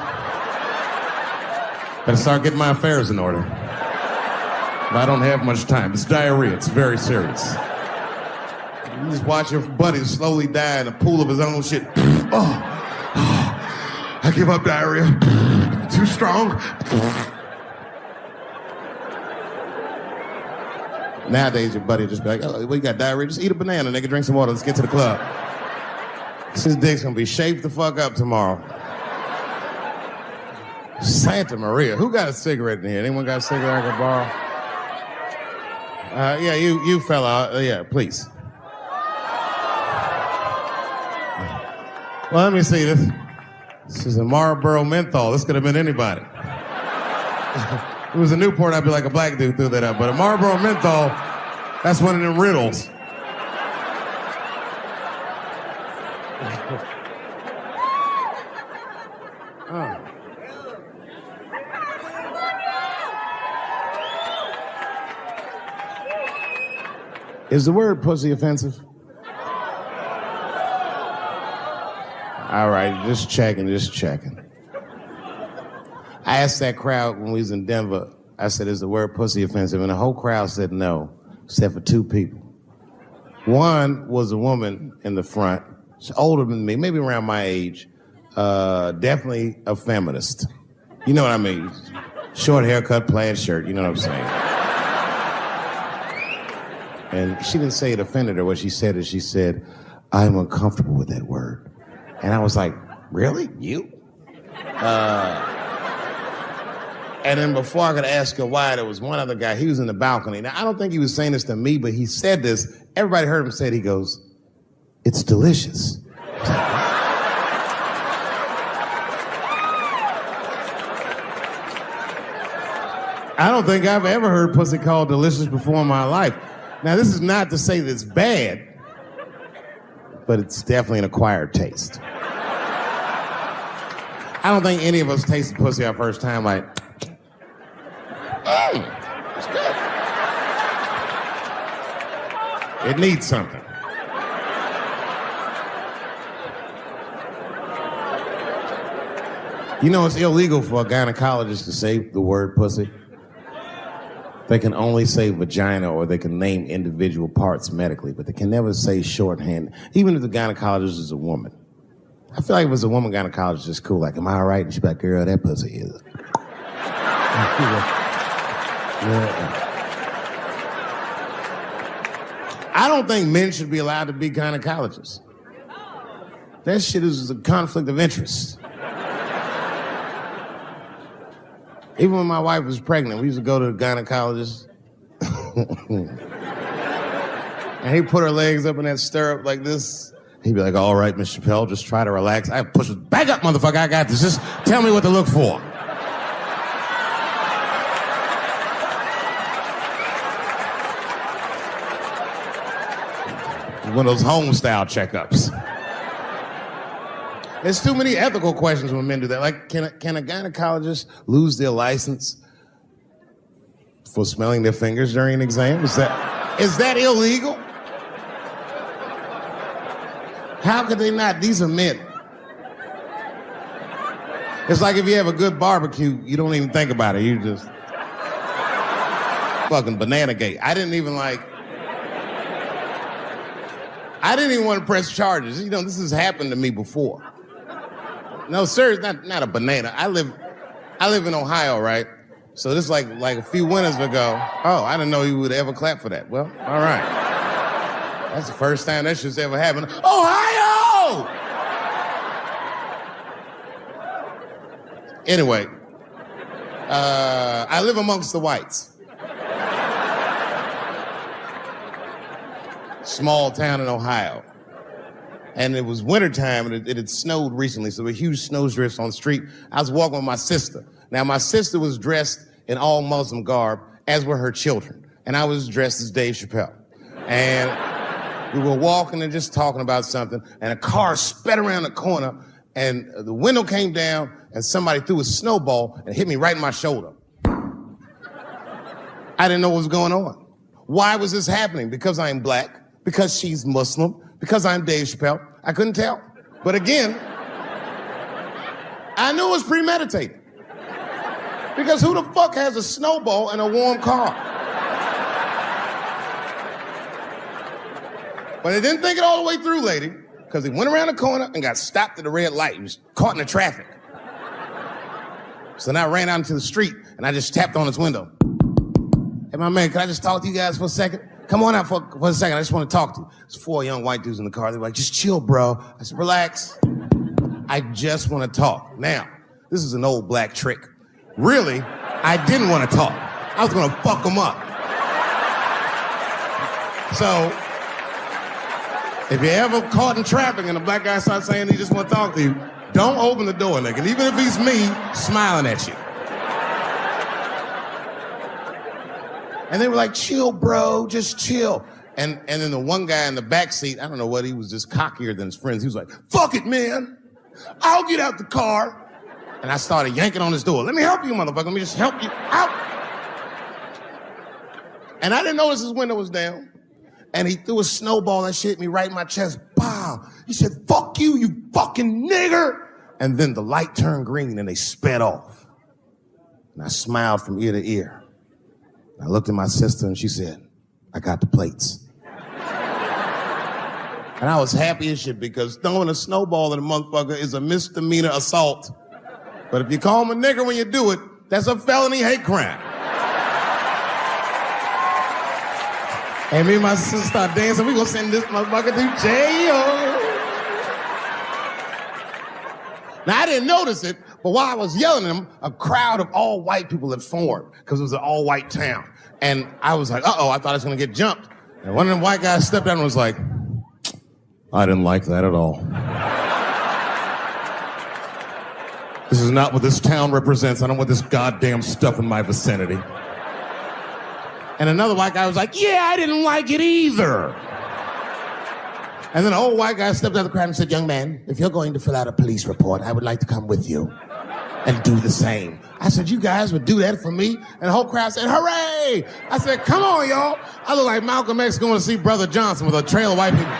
Better start getting my affairs in order. But I don't have much time. It's diarrhea. It's very serious. You just watch your buddy slowly die in a pool of his own shit. I give up diarrhea. Too strong. Nowadays, your buddy just be like, oh, well, you got diarrhea? Just eat a banana, nigga, drink some water, let's get to the club. His dick's gonna be shaped the fuck up tomorrow. Santa Maria. Who got a cigarette in here? Anyone got a cigarette I can borrow? Yeah, you fella. Yeah, please. Well, let me see this. This is a Marlboro menthol. This could have been anybody. If it was a Newport, I'd be like a black dude threw that up. But a Marlboro menthol, that's one of them riddles. Is the word pussy offensive? All right, just checking. I asked that crowd when we was in Denver, I said, is the word pussy offensive? And the whole crowd said no, except for 2 people. One was a woman in the front. She's older than me, maybe around my age. Definitely a feminist. You know what I mean? Short haircut, plaid shirt, you know what I'm saying? And she didn't say it offended her. What she said is, she said, I'm uncomfortable with that word. And I was like, really? You? And then before I could ask her why, there was one other guy. He was in the balcony. Now, I don't think he was saying this to me, but he said this. Everybody heard him say it. He goes, it's delicious. I don't think I've ever heard pussy called delicious before in my life. Now, this is not to say that it's bad, but it's definitely an acquired taste. I don't think any of us tasted pussy our first time like, it's good. It needs something. You know, it's illegal for a gynecologist to say the word pussy. They can only say vagina, or they can name individual parts medically, but they can never say shorthand, even if the gynecologist is a woman. I feel like if it's a woman gynecologist, it's cool. Like, am I all right? And she's like, girl, that pussy is. I don't think men should be allowed to be gynecologists. That shit is a conflict of interest. Even when my wife was pregnant, we used to go to the gynecologist. And he'd put her legs up in that stirrup like this. He'd be like, all right, Miss Chappelle, just try to relax. I push it back up, motherfucker, I got this. Just tell me what to look for. One of those home-style checkups. There's too many ethical questions when men do that. Like, can a gynecologist lose their license for smelling their fingers during an exam? Is that illegal? How could they not? These are men. It's like if you have a good barbecue, you don't even think about it. You just fucking banana gate. I didn't even want to press charges. You know, this has happened to me before. No, sir, it's not a banana. I live in Ohio, right? So this is like a few winters ago. Oh, I didn't know you would ever clap for that. Well, all right. That's the first time that shit's ever happened. Ohio! Anyway, I live amongst the whites. Small town in Ohio. And it was wintertime, and it had snowed recently, so there were huge snowdrifts on the street. I was walking with my sister. Now, my sister was dressed in all Muslim garb, as were her children. And I was dressed as Dave Chappelle. And we were walking and just talking about something, and a car sped around the corner, and the window came down, and somebody threw a snowball and hit me right in my shoulder. I didn't know what was going on. Why was this happening? Because I'm black, because she's Muslim, because I'm Dave Chappelle. I couldn't tell. But again, I knew it was premeditated. Because who the fuck has a snowball in a warm car? But I didn't think it all the way through, lady, because he went around the corner and got stopped at the red light. He was caught in the traffic. So then I ran out into the street and I just tapped on his window. Hey, my man, can I just talk to you guys for a second? Come on out for a second. I just want to talk to you. There's 4 young white dudes in the car. They were like, just chill, bro. I said, relax. I just want to talk. Now, this is an old black trick. Really, I didn't want to talk. I was going to fuck them up. So, if you're ever caught in traffic and a black guy starts saying he just want to talk to you, don't open the door, nigga. Even if he's me, smiling at you. And they were like, chill, bro, just chill. And then the one guy in the back seat, I don't know what, he was just cockier than his friends. He was like, fuck it, man. I'll get out the car. And I started yanking on his door. Let me help you, motherfucker. Let me just help you out. And I didn't notice his window was down. And he threw a snowball and shit hit me right in my chest. Pow. He said, fuck you, you fucking nigger. And then the light turned green and they sped off. And I smiled from ear to ear. I looked at my sister and she said, I got the plates. And I was happy as shit because throwing a snowball at a motherfucker is a misdemeanor assault. But if you call him a nigger when you do it, that's a felony hate crime. And me and my sister start dancing. We gonna send this motherfucker to jail. Now, I didn't notice it, but while I was yelling at him, a crowd of all white people had formed because it was an all-white town. And I was like, uh-oh, I thought I was gonna get jumped. And one of them white guys stepped down and was like, I didn't like that at all. This is not what this town represents. I don't want this goddamn stuff in my vicinity. And another white guy was like, yeah, I didn't like it either. And then an old white guy stepped out of the crowd and said, young man, if you're going to fill out a police report, I would like to come with you and do the same. I said, you guys would do that for me? And the whole crowd said, hooray! I said, come on, y'all. I look like Malcolm X going to see Brother Johnson with a trail of white people.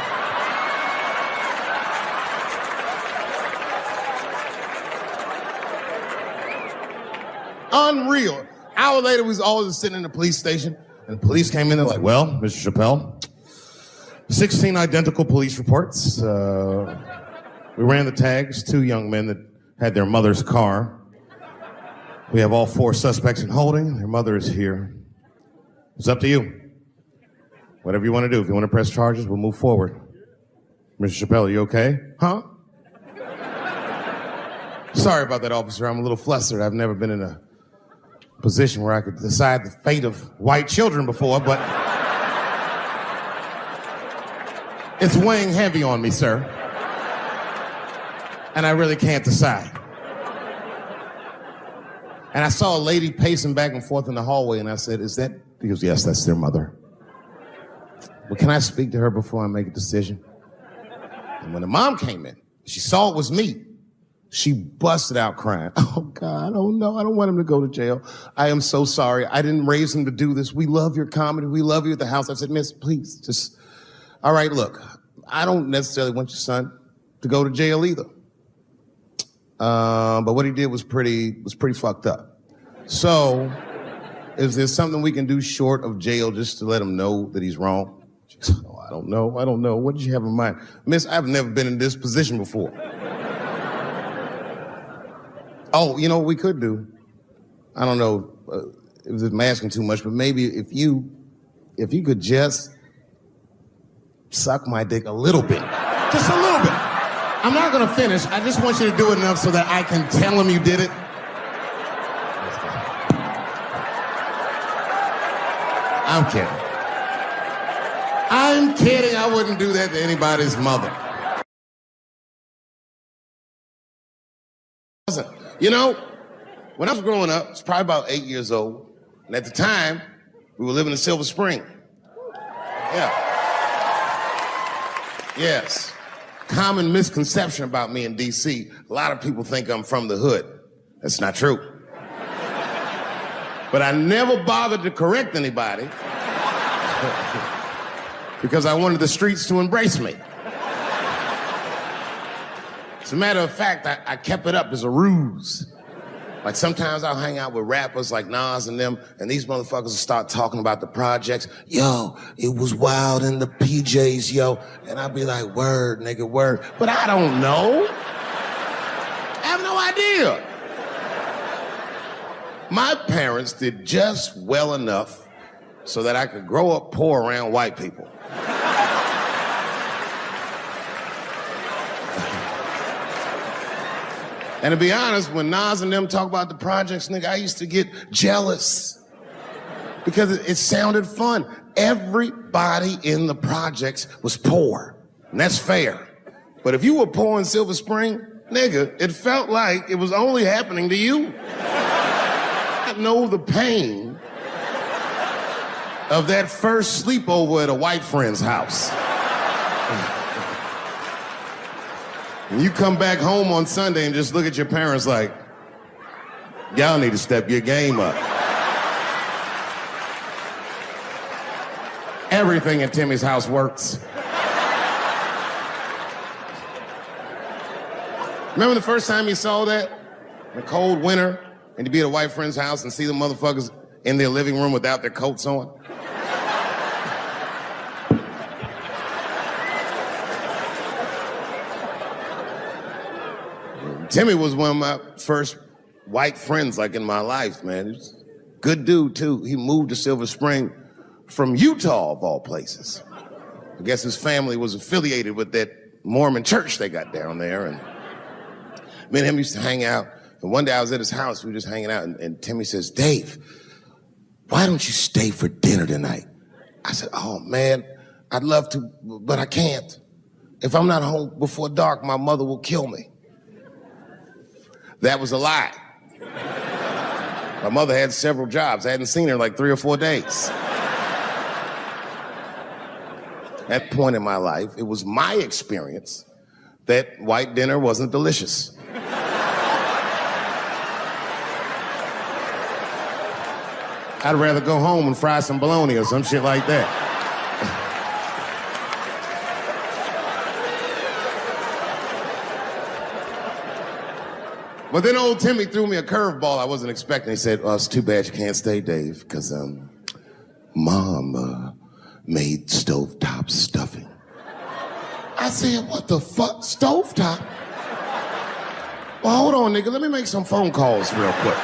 Unreal. Hour later, we was all just sitting in the police station, and the police came in. They're like, well, Mr. Chappelle, 16 identical police reports. We ran the tags, 2 young men that had their mother's car. We have all 4 suspects in holding. Their mother is here. It's up to you. Whatever you want to do. If you want to press charges, we'll move forward. Mr. Chappelle, are you okay? Huh? Sorry about that, officer. I'm a little flustered. I've never been in a position where I could decide the fate of white children before, but it's weighing heavy on me, sir. And I really can't decide. And I saw a lady pacing back and forth in the hallway, and I said, is that? He goes, yes, that's their mother. can I speak to her before I make a decision? And when the mom came in, she saw it was me. She busted out crying. Oh, God, oh, no, I don't want him to go to jail. I am so sorry. I didn't raise him to do this. We love your comedy. We love you at the house. I said, Miss, please, just, all right, look, I don't necessarily want your son to go to jail either. But what he did was pretty fucked up. So, is there something we can do short of jail just to let him know that he's wrong? She goes, oh, I don't know. What did you have in mind? Miss, I've never been in this position before. Oh, you know what we could do? I don't know if I'm asking too much, but maybe if you could just suck my dick a little bit. Just a little bit. I'm not gonna finish. I just want you to do it enough so that I can tell him you did it. I'm kidding. I wouldn't do that to anybody's mother. You know, when I was growing up, I was probably about 8 years old, and at the time, we were living in Silver Spring. Yeah. Yes. Common misconception about me in D.C. A lot of people think I'm from the hood. That's not true. But I never bothered to correct anybody because I wanted the streets to embrace me. As a matter of fact, I kept it up as a ruse. Like sometimes I'll hang out with rappers like Nas and them, and these motherfuckers will start talking about the projects. Yo, it was wild in the PJs, yo. And I'll be like, word, nigga, word. But I don't know. I have no idea. My parents did just well enough so that I could grow up poor around white people. And to be honest, when Nas and them talk about the projects, nigga, I used to get jealous because it sounded fun. Everybody in the projects was poor, and that's fair. But if you were poor in Silver Spring, nigga, it felt like it was only happening to you. I know the pain of that first sleepover at a white friend's house. And you come back home on Sunday and just look at your parents like, y'all need to step your game up. Everything in Timmy's house works. Remember the first time you saw that? In the cold winter, and to be at a white friend's house and see the motherfuckers in their living room without their coats on? Timmy was one of my first white friends, like, in my life, man. He was a good dude, too. He moved to Silver Spring from Utah, of all places. I guess his family was affiliated with that Mormon church they got down there. And me and him used to hang out. And one day I was at his house, we were just hanging out, and Timmy says, Dave, why don't you stay for dinner tonight? I said, oh, man, I'd love to, but I can't. If I'm not home before dark, my mother will kill me. That was a lie. My mother had several jobs. I hadn't seen her in like 3 or 4 days. At that point in my life, it was my experience that white dinner wasn't delicious. I'd rather go home and fry some bologna or some shit like that. But then old Timmy threw me a curveball I wasn't expecting. He said, oh, it's too bad you can't stay, Dave, because Mom made stovetop stuffing. I said, what the fuck, stovetop? Well, hold on, nigga, let me make some phone calls real quick.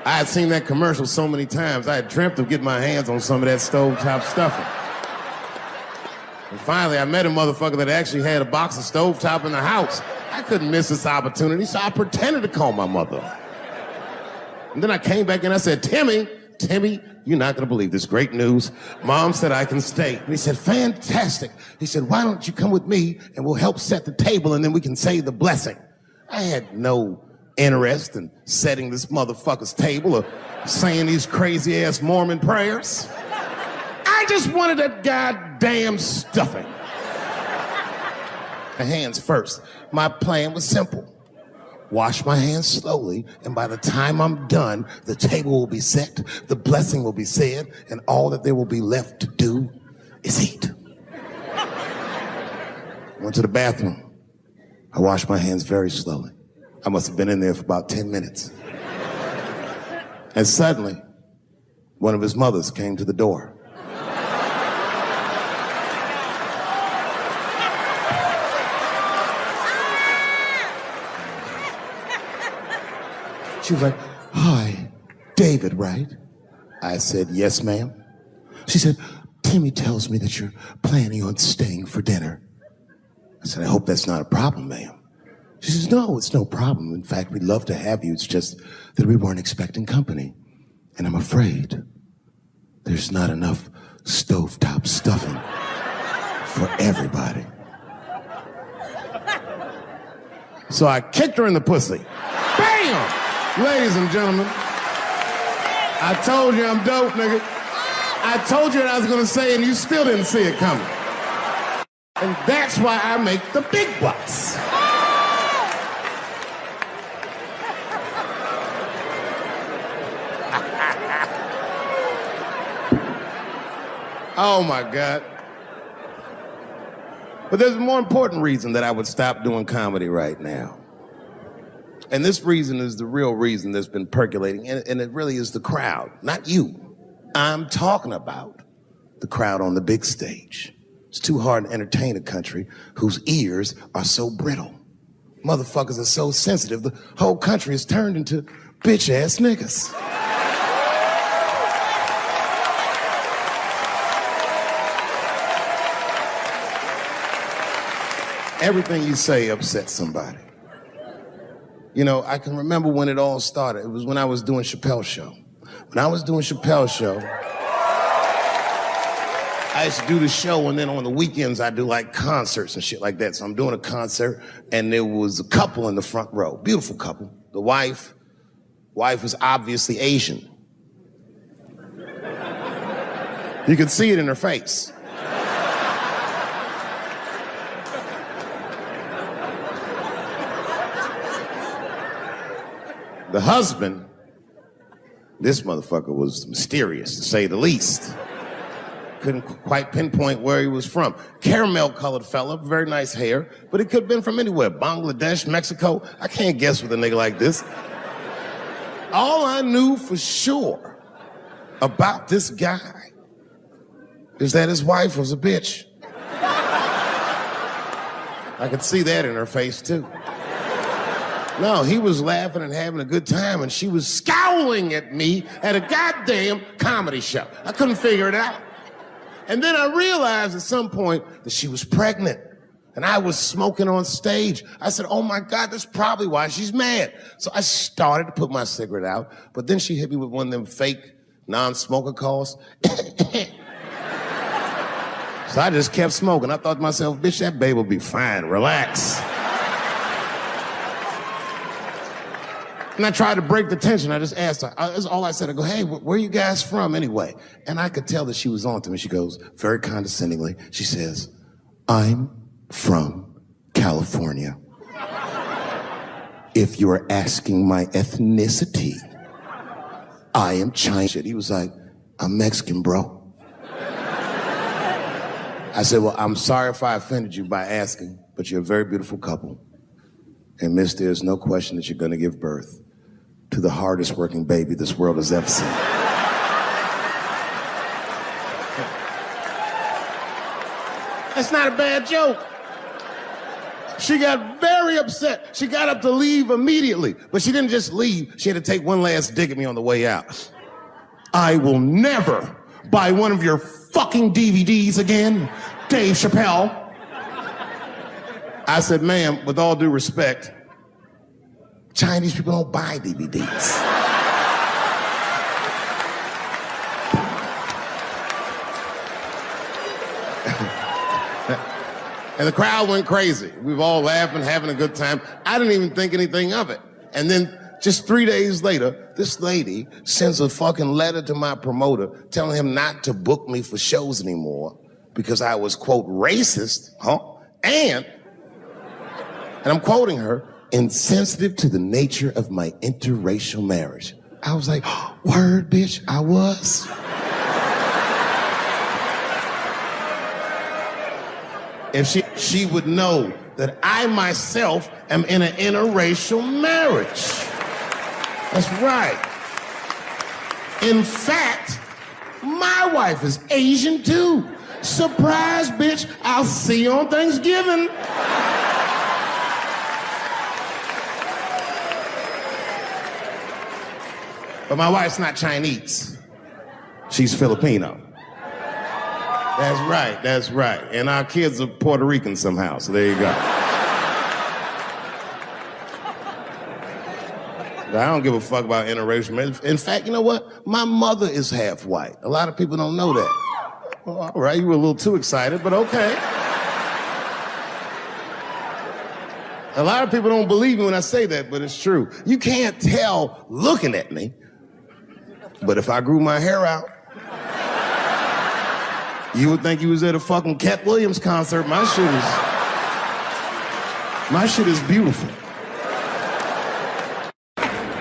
I had seen that commercial so many times, I had dreamt of getting my hands on some of that stovetop stuffing. And finally, I met a motherfucker that actually had a box of stovetop in the house. I couldn't miss this opportunity, so I pretended to call my mother. And then I came back and I said, Timmy, you're not gonna believe this great news. Mom said I can stay. And he said, fantastic. He said, why don't you come with me and we'll help set the table and then we can say the blessing. I had no interest in setting this motherfucker's table or saying these crazy-ass Mormon prayers. I just wanted that goddamn stuffing. My hands first. My plan was simple. Wash my hands slowly, and by the time I'm done, the table will be set, the blessing will be said, and all that there will be left to do is eat. Went to the bathroom. I washed my hands very slowly. I must have been in there for about 10 minutes. And suddenly, one of his mothers came to the door. She was like, "Hi, David, right?" I said, "Yes, ma'am." She said, "Timmy tells me that you're planning on staying for dinner." I said, "I hope that's not a problem, ma'am." She says, "No, it's no problem. In fact, we'd love to have you. It's just that we weren't expecting company. And I'm afraid there's not enough stovetop stuffing for everybody." So I kicked her in the pussy. Bam! Ladies and gentlemen, I told you I'm dope, nigga. I told you what I was gonna say and you still didn't see it coming. And that's why I make the big bucks. Oh my God. But there's a more important reason that I would stop doing comedy right now. And this reason is the real reason that's been percolating, and it really is the crowd, not you. I'm talking about the crowd on the big stage. It's too hard to entertain a country whose ears are so brittle. Motherfuckers are so sensitive, the whole country is turned into bitch-ass niggas. Everything you say upsets somebody. You know, I can remember when it all started. It was when I was doing Chappelle show. When I was doing Chappelle show, I used to do the show, and then on the weekends I do like concerts and shit like that. So I'm doing a concert, and there was a couple in the front row, beautiful couple. The wife was obviously Asian. You could see it in her face. The husband, this motherfucker was mysterious, to say the least. Couldn't quite pinpoint where he was from. Caramel-colored fella, very nice hair, but it could have been from anywhere. Bangladesh, Mexico. I can't guess with a nigga like this. All I knew for sure about this guy is that his wife was a bitch. I could see that in her face, too. No, he was laughing and having a good time, and she was scowling at me at a goddamn comedy show. I couldn't figure it out. And then I realized at some point that she was pregnant, and I was smoking on stage. I said, "Oh my God, that's probably why she's mad." So I started to put my cigarette out, but then she hit me with one of them fake non-smoker calls. So I just kept smoking. I thought to myself, "Bitch, that babe will be fine, relax." And I tried to break the tension. I just asked her. That's all I said. I go, "Hey, where are you guys from anyway?" And I could tell that she was on to me. She goes, very condescendingly, she says, "I'm from California. If you are asking my ethnicity, I am Chinese." He was like, "I'm Mexican, bro." I said, "Well, I'm sorry if I offended you by asking, but you're a very beautiful couple. And miss, there's no question that you're gonna give birth to the hardest working baby this world has ever seen." That's not a bad joke. She got very upset. She got up to leave immediately, but she didn't just leave. She had to take one last dig at me on the way out. "I will never buy one of your fucking DVDs again, Dave Chappelle." I said, "Ma'am, with all due respect, Chinese people don't buy DVDs." And the crowd went crazy. We were all laughing, having a good time. I didn't even think anything of it. And then just 3 days later, this lady sends a fucking letter to my promoter telling him not to book me for shows anymore because I was, quote, racist, and I'm quoting her, insensitive to the nature of my interracial marriage. I was like, word, bitch, I was. If she would know that I myself am in an interracial marriage. That's right. In fact, my wife is Asian too. Surprise, bitch, I'll see you on Thanksgiving. But my wife's not Chinese. She's Filipino. That's right. And our kids are Puerto Rican somehow, so there you go. I don't give a fuck about interracial marriage. In fact, you know what? My mother is half white. A lot of people don't know that. Well, all right, you were a little too excited, but okay. A lot of people don't believe me when I say that, but it's true. You can't tell looking at me, but if I grew my hair out, you would think you was at a fucking Cat Williams concert. My shit is beautiful.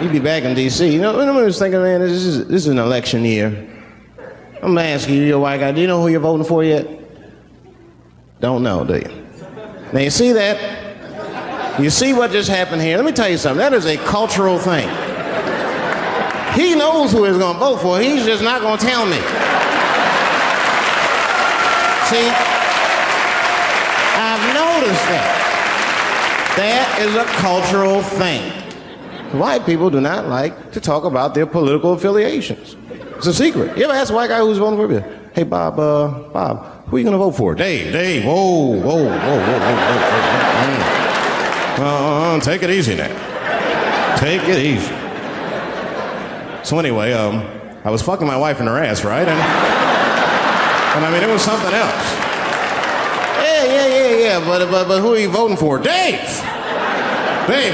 You'd be back in D.C. You know, I was thinking, man, this is an election year. I'm gonna ask you, you're a white guy, do you know who you're voting for yet? Don't know, do you? Now, you see that? You see what just happened here? Let me tell you something. That is a cultural thing. He knows who he's gonna vote for. He's just not gonna tell me. See, I've noticed that. That is a cultural thing. White people do not like to talk about their political affiliations. It's a secret. You ever ask a white guy who's voting for you? Hey, Bob, who are you gonna vote for? Dave, whoa. Take it easy now. Take it easy. So anyway, I was fucking my wife in her ass, right? And I mean, it was something else. Yeah, but who are you voting for? Dave,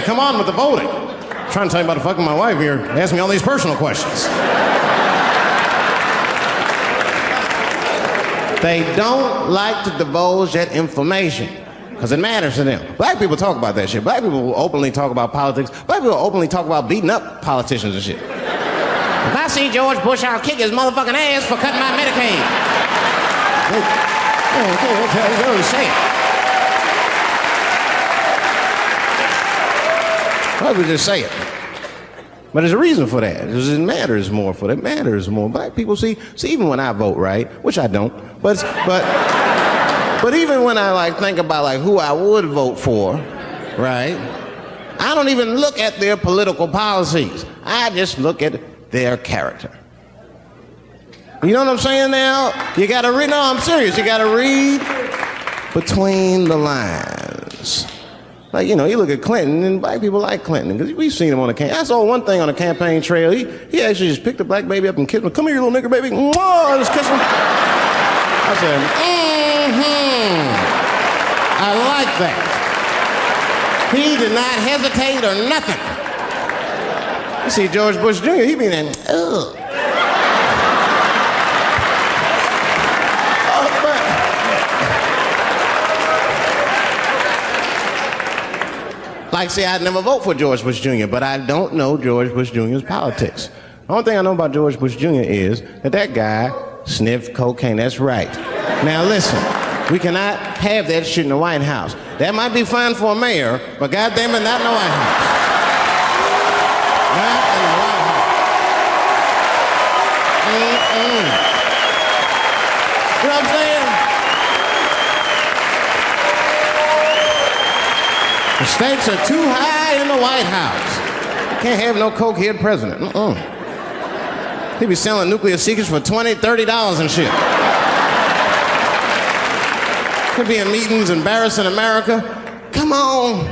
come on with the voting. I'm trying to tell you about fucking my wife here. Ask me all these personal questions. They don't like to divulge that information because it matters to them. Black people talk about that shit. Black people will openly talk about politics. Black people will openly talk about beating up politicians and shit. If I see George Bush, I'll kick his motherfucking ass for cutting my Medicaid. Okay, say it. Why would just say it? But there's a reason for that. Because it matters more for that. It matters more. Black people see even when I vote, right? Which I don't. But even when I think about who I would vote for, right? I don't even look at their political policies. I just look at their character. You know what I'm saying now? You gotta read, no, I'm serious. You gotta read between the lines. You look at Clinton, and black people like Clinton, because we've seen him on the campaign. I saw one thing on the campaign trail. He actually just picked a black baby up and kissed him. Come here, you little nigger baby. Mwah, just kiss him. I said, I like that. He did not hesitate or nothing. You see George Bush Jr., he be there, ugh. I'd never vote for George Bush Jr., but I don't know George Bush Jr.'s politics. The only thing I know about George Bush Jr. is that guy sniffed cocaine. That's right. Now listen, we cannot have that shit in the White House. That might be fine for a mayor, but goddamn it, not in the White House. Not in the White House. You know what I'm saying? The stakes are too high in the White House. Can't have no cokehead president. He be selling nuclear secrets for $20, $30 and shit. Could be in meetings embarrassing America. Come on,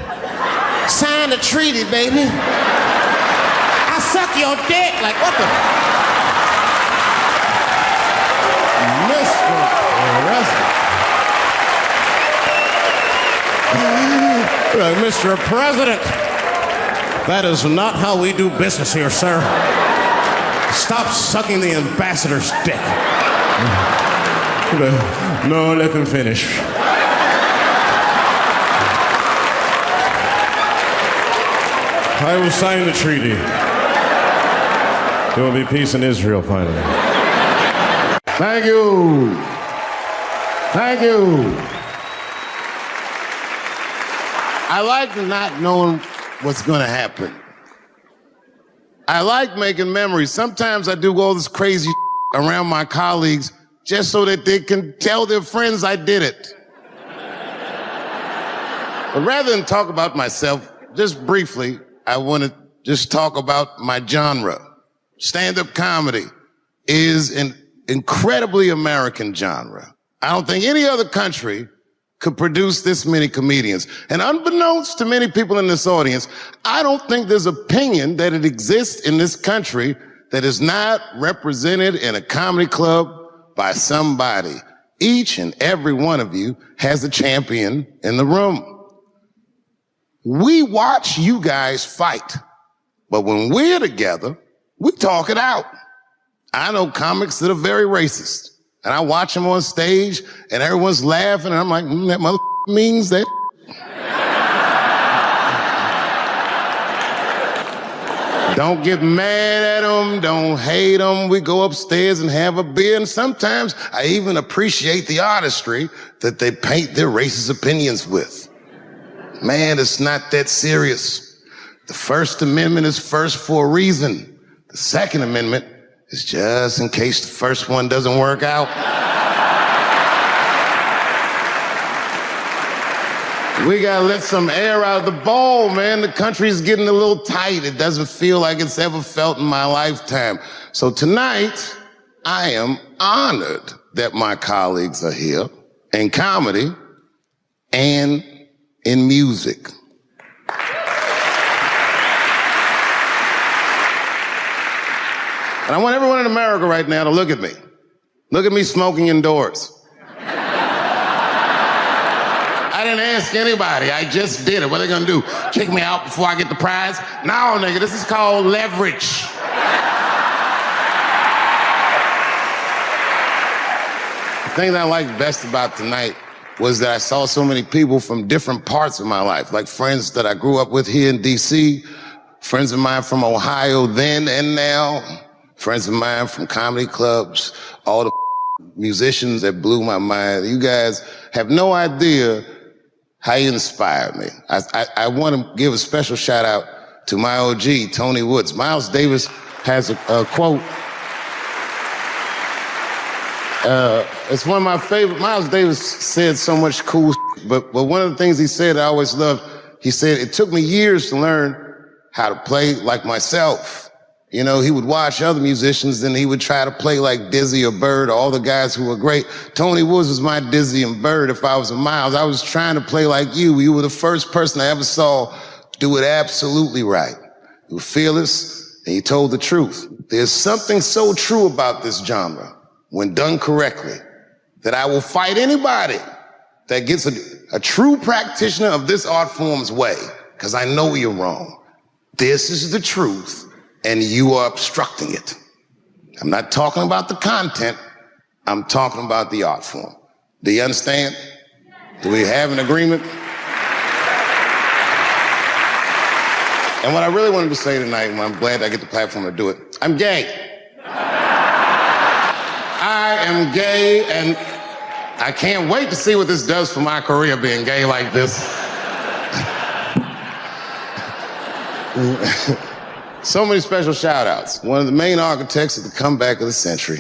sign the treaty, baby. I suck your dick. Like, what the? Mr. President. Mr. President, That is not how we do business here, sir. Stop sucking the ambassador's dick. No, let him finish. I will sign the treaty. There will be peace in Israel finally. Thank you. Thank you. I like not knowing what's going to happen. I like making memories. Sometimes I do all this crazy around my colleagues just so that they can tell their friends I did it. But rather than talk about myself, just briefly, I want to just talk about my genre. Stand-up comedy is an incredibly American genre. I don't think any other country could produce this many comedians. And unbeknownst to many people in this audience, I don't think there's opinion that it exists in this country that is not represented in a comedy club by somebody. Each and every one of you has a champion in the room. We watch you guys fight, but when we're together, we talk it out. I know comics that are very racist, and I watch them on stage, and everyone's laughing, and I'm like, that mother means that. Don't get mad at them, don't hate them. We go upstairs and have a beer, and sometimes I even appreciate the artistry that they paint their racist opinions with. Man, it's not that serious. The First Amendment is first for a reason. The Second Amendment is just in case the first one doesn't work out. We gotta let some air out of the ball, man. The country's getting a little tight. It doesn't feel like it's ever felt in my lifetime. So tonight, I am honored that my colleagues are here in comedy and in music. And I want everyone in America right now to look at me. Look at me smoking indoors. I didn't ask anybody, I just did it. What are they gonna do? Kick me out before I get the prize? No, nigga, this is called leverage. The thing that I liked best about tonight was that I saw so many people from different parts of my life, like friends that I grew up with here in DC, friends of mine from Ohio then and now, friends of mine from comedy clubs, all the musicians that blew my mind. You guys have no idea how you inspired me. I want to give a special shout out to my OG, Tony Woods. Miles Davis has a quote. It's one of my favorite. Miles Davis said so much cool shit, but one of the things he said I always loved, he said, it took me years to learn how to play like myself. You know, he would watch other musicians, then he would try to play like Dizzy or Bird, all the guys who were great. Tony Woods was my Dizzy and Bird if I was a Miles. I was trying to play like you. You were the first person I ever saw do it absolutely right. You were fearless, and you told the truth. There's something so true about this genre, when done correctly, that I will fight anybody that gets a true practitioner of this art form's way, because I know you're wrong. This is the truth, and you are obstructing it. I'm not talking about the content, I'm talking about the art form. Do you understand? Do we have an agreement? And what I really wanted to say tonight, and I'm glad I get the platform to do it, I'm gay. I am gay, and I can't wait to see what this does for my career, being gay like this. So many special shout outs. One of the main architects of the comeback of the century,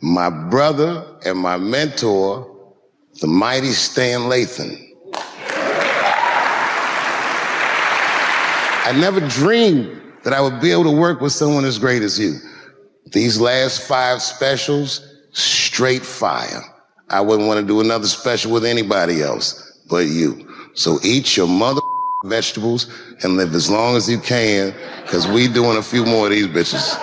my brother and my mentor, the mighty Stan Lathan. I never dreamed that I would be able to work with someone as great as you. These last 5 specials, straight fire. I wouldn't want to do another special with anybody else but you. So eat your mother vegetables and live as long as you can, because we doing a few more of these bitches.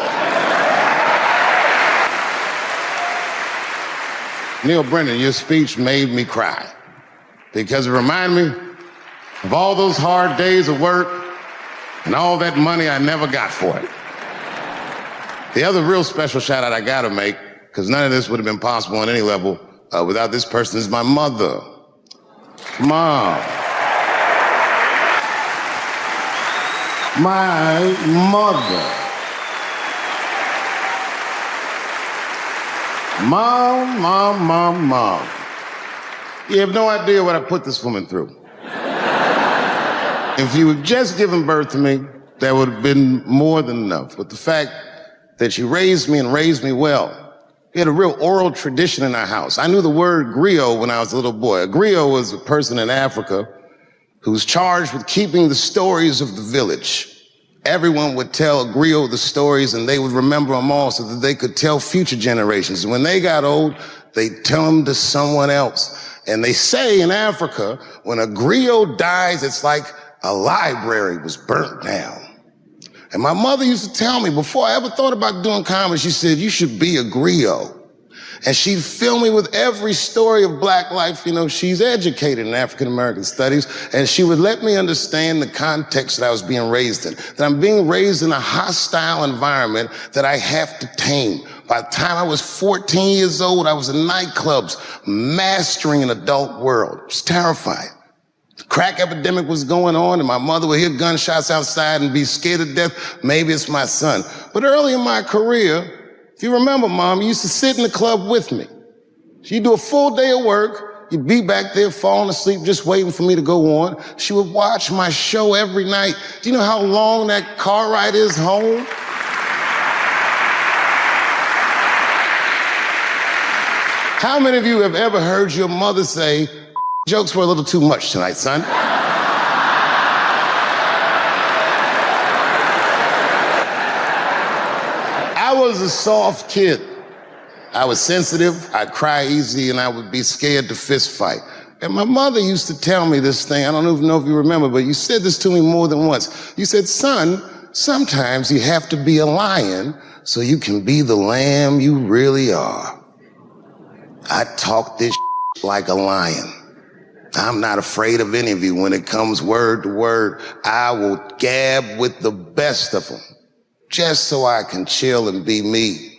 Neil Brennan, your speech made me cry, because it reminded me of all those hard days of work, And all that money I never got for it. The other real special shout out I gotta make, because none of this would have been possible on any level without this person, is my mother. Mom. My mother. Mom. You have no idea what I put this woman through. If you had just given birth to me, that would have been more than enough. But the fact that she raised me and raised me well, we had a real oral tradition in our house. I knew the word griot when I was a little boy. A griot was a person in Africa who was charged with keeping the stories of the village. Everyone would tell a griot the stories and they would remember them all so that they could tell future generations. And when they got old, they'd tell them to someone else. And they say in Africa, when a griot dies, it's like a library was burnt down. And my mother used to tell me, before I ever thought about doing comedy, she said, you should be a griot. And she'd fill me with every story of black life. You know, she's educated in African-American studies, and she would let me understand the context that I was being raised in, that I'm being raised in a hostile environment that I have to tame. By the time I was 14 years old, I was in nightclubs, mastering an adult world. It was terrifying. The crack epidemic was going on, and my mother would hear gunshots outside and be scared to death. Maybe it's my son. But early in my career, if you remember, Mom, you used to sit in the club with me. She'd do a full day of work. You'd be back there falling asleep, just waiting for me to go on. She would watch my show every night. Do you know how long that car ride is home? How many of you have ever heard your mother say, jokes were a little too much tonight, son? I was a soft kid. I was sensitive, I'd cry easy, and I would be scared to fist fight. And my mother used to tell me this thing, I don't even know if you remember, but you said this to me more than once. You said, son, sometimes you have to be a lion so you can be the lamb you really are. I talk this like a lion. I'm not afraid of any of you. When it comes word to word, I will gab with the best of them, just so I can chill and be me.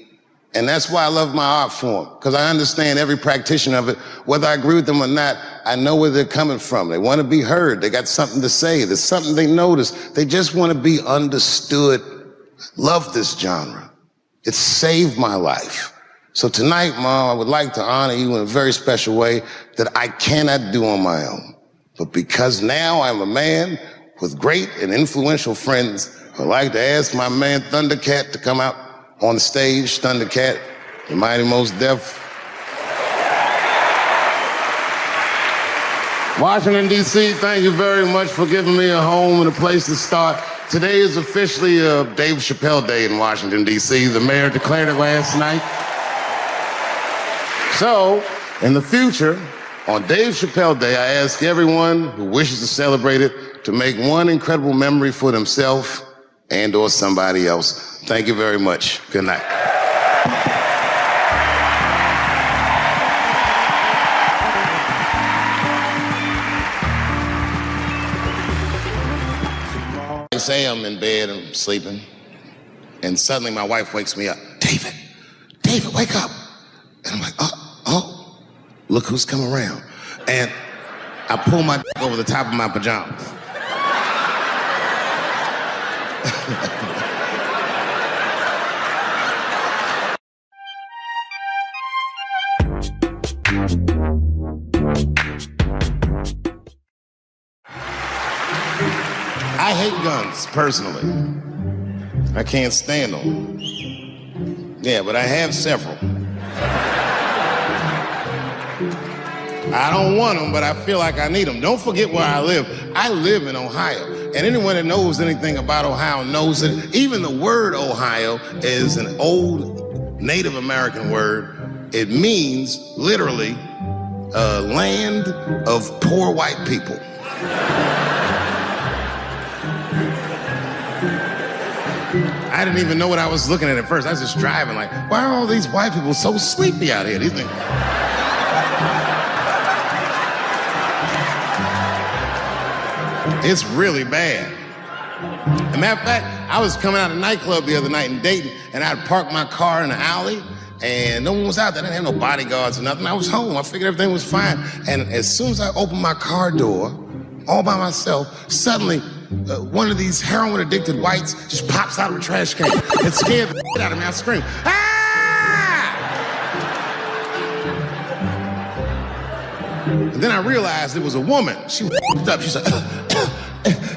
And that's why I love my art form, because I understand every practitioner of it. Whether I agree with them or not, I know where they're coming from. They want to be heard. They got something to say. There's something they notice. They just want to be understood. Love this genre. It saved my life. So tonight, Mom, I would like to honor you in a very special way that I cannot do on my own. But because now I'm a man with great and influential friends, I'd like to ask my man Thundercat to come out on the stage. Thundercat, the Mighty Most Def. Washington, D.C., thank you very much for giving me a home and a place to start. Today is officially Dave Chappelle Day in Washington, D.C. The mayor declared it last night. So, in the future, on Dave Chappelle Day, I ask everyone who wishes to celebrate it to make one incredible memory for themselves and or somebody else. Thank you very much. Good night. I say I'm in bed and sleeping, and suddenly my wife wakes me up. David, wake up. And I'm like, oh, look who's come around. And I pull my dick over the top of my pajamas. I hate guns, personally. I can't stand them. Yeah, but I have several. I don't want them, but I feel like I need them. Don't forget where I live. I live in Ohio. And anyone that knows anything about Ohio knows that even the word Ohio is an old Native American word. It means, literally, a land of poor white people. I didn't even know what I was looking at first. I was just driving like, why are all these white people so sleepy out here? These things. It's really bad. As a matter of fact, I was coming out of a nightclub the other night in Dayton, and I'd parked my car in the alley, and no one was out there. I didn't have no bodyguards or nothing. I was home. I figured everything was fine. And as soon as I opened my car door, all by myself, suddenly one of these heroin-addicted whites just pops out of a trash can. It scared the shit out of me. I screamed, "Ah!" And then I realized it was a woman. She was up. She said,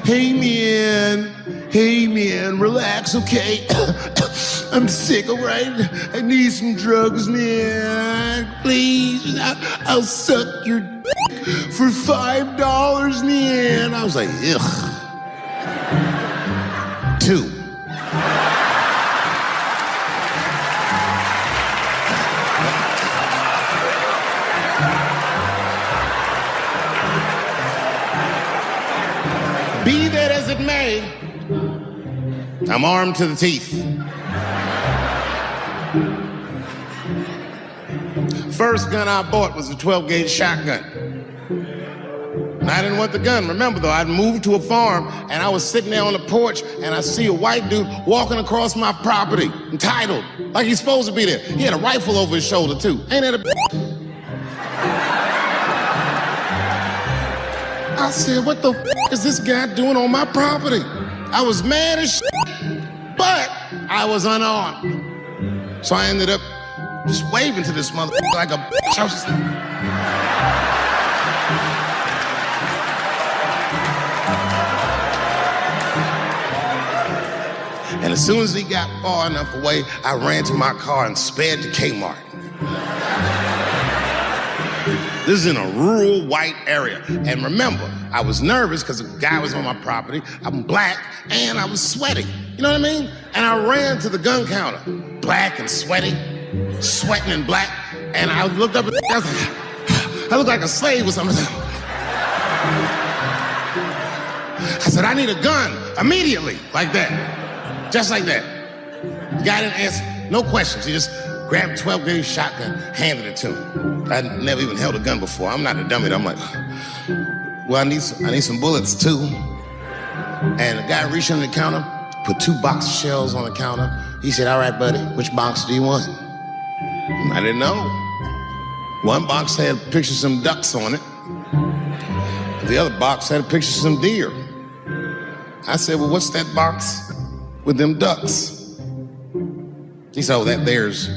hey man, relax, okay? I'm sick, all right? I need some drugs, man. Please, I'll suck your dick for $5, man. I was like, ugh. 2. Be that as it may, I'm armed to the teeth. First gun I bought was a 12-gauge shotgun. And I didn't want the gun. Remember, though, I'd moved to a farm, and I was sitting there on the porch, and I see a white dude walking across my property, entitled, like he's supposed to be there. He had a rifle over his shoulder, too. Ain't that a I said, what the is this guy doing on my property? I was mad as shit, but I was unarmed. So I ended up just waving to this motherfucker like a bitch. I was just... And as soon as he got far enough away, I ran to my car and sped to Kmart. This is in a rural white area. And remember, I was nervous because the guy was on my property, I'm black, and I was sweaty. You know what I mean? And I ran to the gun counter, black and sweaty, sweating and black, and I looked up at the guy, I looked like a slave or something. I said, I need a gun immediately, like that. Just like that. The guy didn't ask no questions. He just grabbed a 12-gauge shotgun, handed it to me. I'd never even held a gun before. I'm not a dummy. I'm like, well, I need some bullets too. And the guy reached under the counter, put 2 box shells on the counter. He said, all right, buddy, which box do you want? And I didn't know. One box had a picture of some ducks on it. The other box had a picture of some deer. I said, well, what's that box with them ducks? He said, oh, that there's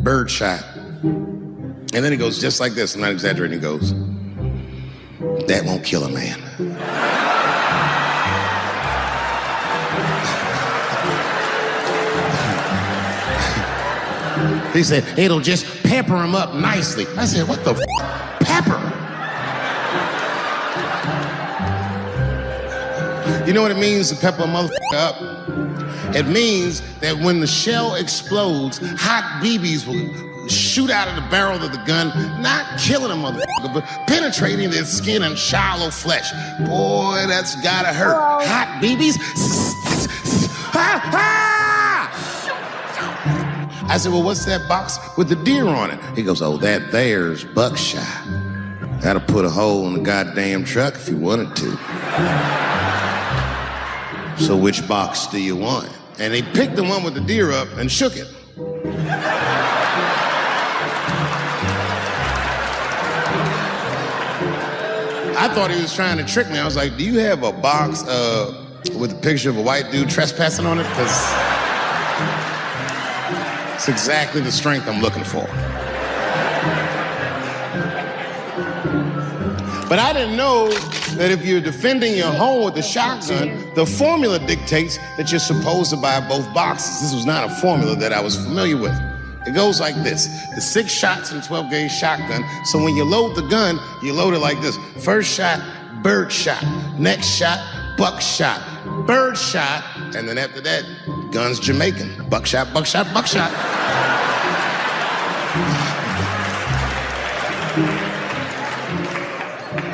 birdshot. And then he goes just like this, I'm not exaggerating, he goes, that won't kill a man. He said, it'll just pepper him up nicely. I said, what the pepper? You know what it means to pepper a motherfucker up? It means that when the shell explodes, hot BBs will shoot out of the barrel of the gun, not killing a motherfucker, but penetrating their skin and shallow flesh. Boy, that's gotta hurt. Hello. Hot BBs? I said, well, what's that box with the deer on it? He goes, oh, that there's buckshot. That'll put a hole in the goddamn truck if you wanted to. So which box do you want? And he picked the one with the deer up and shook it. I thought he was trying to trick me. I was like, do you have a box with a picture of a white dude trespassing on it? Because it's exactly the strength I'm looking for. But I didn't know that if you're defending your home with a shotgun, the formula dictates that you're supposed to buy both boxes. This was not a formula that I was familiar with. It goes like this. The 6 shots in a 12-gauge shotgun, so when you load the gun, you load it like this. First shot, bird shot. Next shot, buck shot. Bird shot, and then after that, gun's Jamaican. Buckshot, buckshot, buckshot.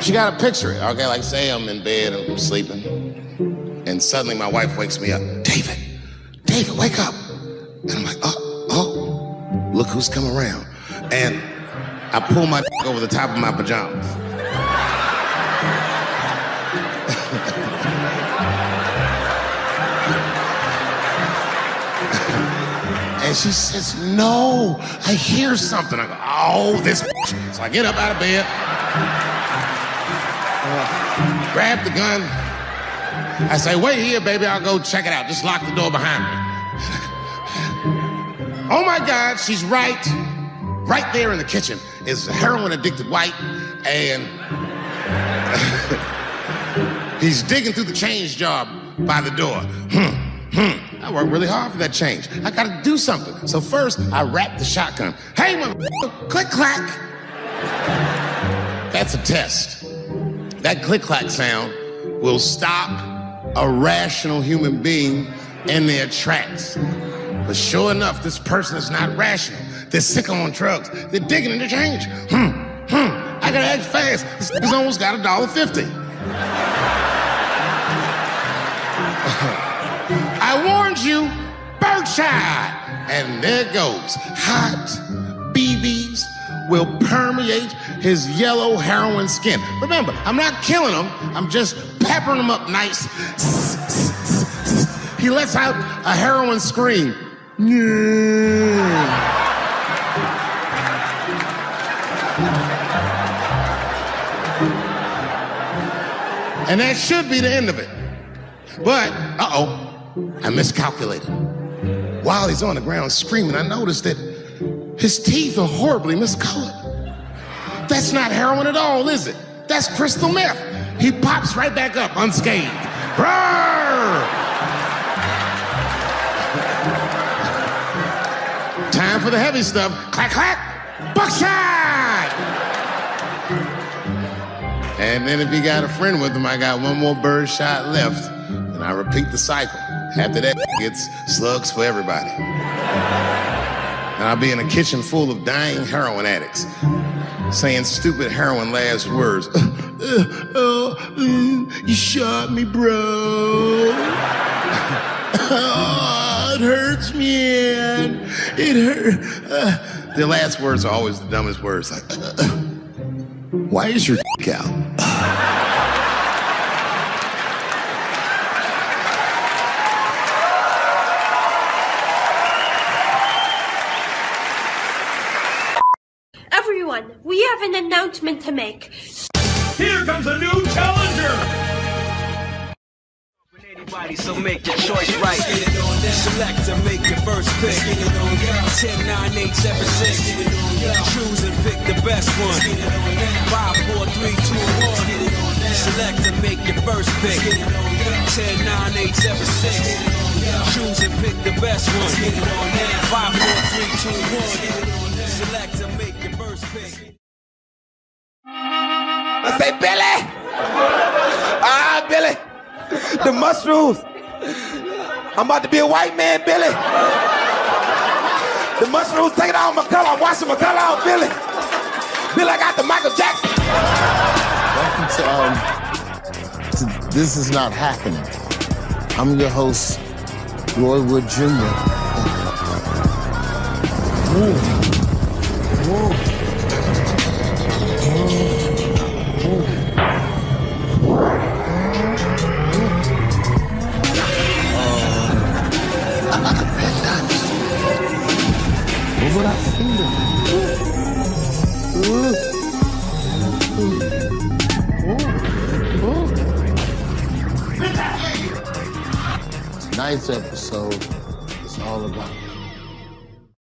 You gotta picture it, okay? Like say I'm in bed and I'm sleeping, and suddenly my wife wakes me up. David, wake up. And I'm like, oh, look who's come around. And I pull my dick over the top of my pajamas. And she says, no, I hear something. I go, oh, this bitch. So I get up out of bed, grab the gun. I say, wait here, baby, I'll go check it out. Just lock the door behind me. Oh my God, she's right there in the kitchen is a heroin-addicted white, and he's digging through the change jar by the door. I worked really hard for that change. I gotta do something. So first, I wrapped the shotgun. Hey, click, clack. That's a test. That click, clack sound will stop a rational human being in their tracks. But sure enough, this person is not rational. They're sick on drugs. They're digging in the change. I gotta act fast. This nigga's almost got $1.50. I warned you, birdshot. And there it goes. Hot BBs will permeate his yellow heroin skin. Remember, I'm not killing him. I'm just peppering him up nice. He lets out a heroin scream. And that should be the end of it. But, I miscalculated. While he's on the ground screaming, I noticed that his teeth are horribly miscolored. That's not heroin at all, is it? That's crystal meth. He pops right back up unscathed. Roar! Time for the heavy stuff. Clack, clack, buckshot! And then if he got a friend with him, I got one more bird shot left. And I repeat the cycle. After that, it's slugs for everybody. And I'll be in a kitchen full of dying heroin addicts saying stupid heroin last words. You shot me, bro. Oh, it hurts, man. It hurt. The last words are always the dumbest words. Like, why is your dick out? Everyone, we have an announcement to make. Here comes a new challenger! So make your choice right. Select and make your first pick. 10, 9, 8, 7, 6. Choose and pick the best one. 5, 4, 3, 2, 1. Select and make your first pick. 10, 9, 8, 7, 6. Choose and pick the best one. 5, 4, 3, 2, 1. Select and make your first pick. I say, Billy! Billy! The mushrooms! I'm about to be a white man, Billy! The mushrooms taking out my color. I'm washing my color out, Billy! Billy, I got the Michael Jackson! Welcome to This Is Not Happening. I'm your host, Roy Wood Jr. Move that finger. Tonight's episode is all about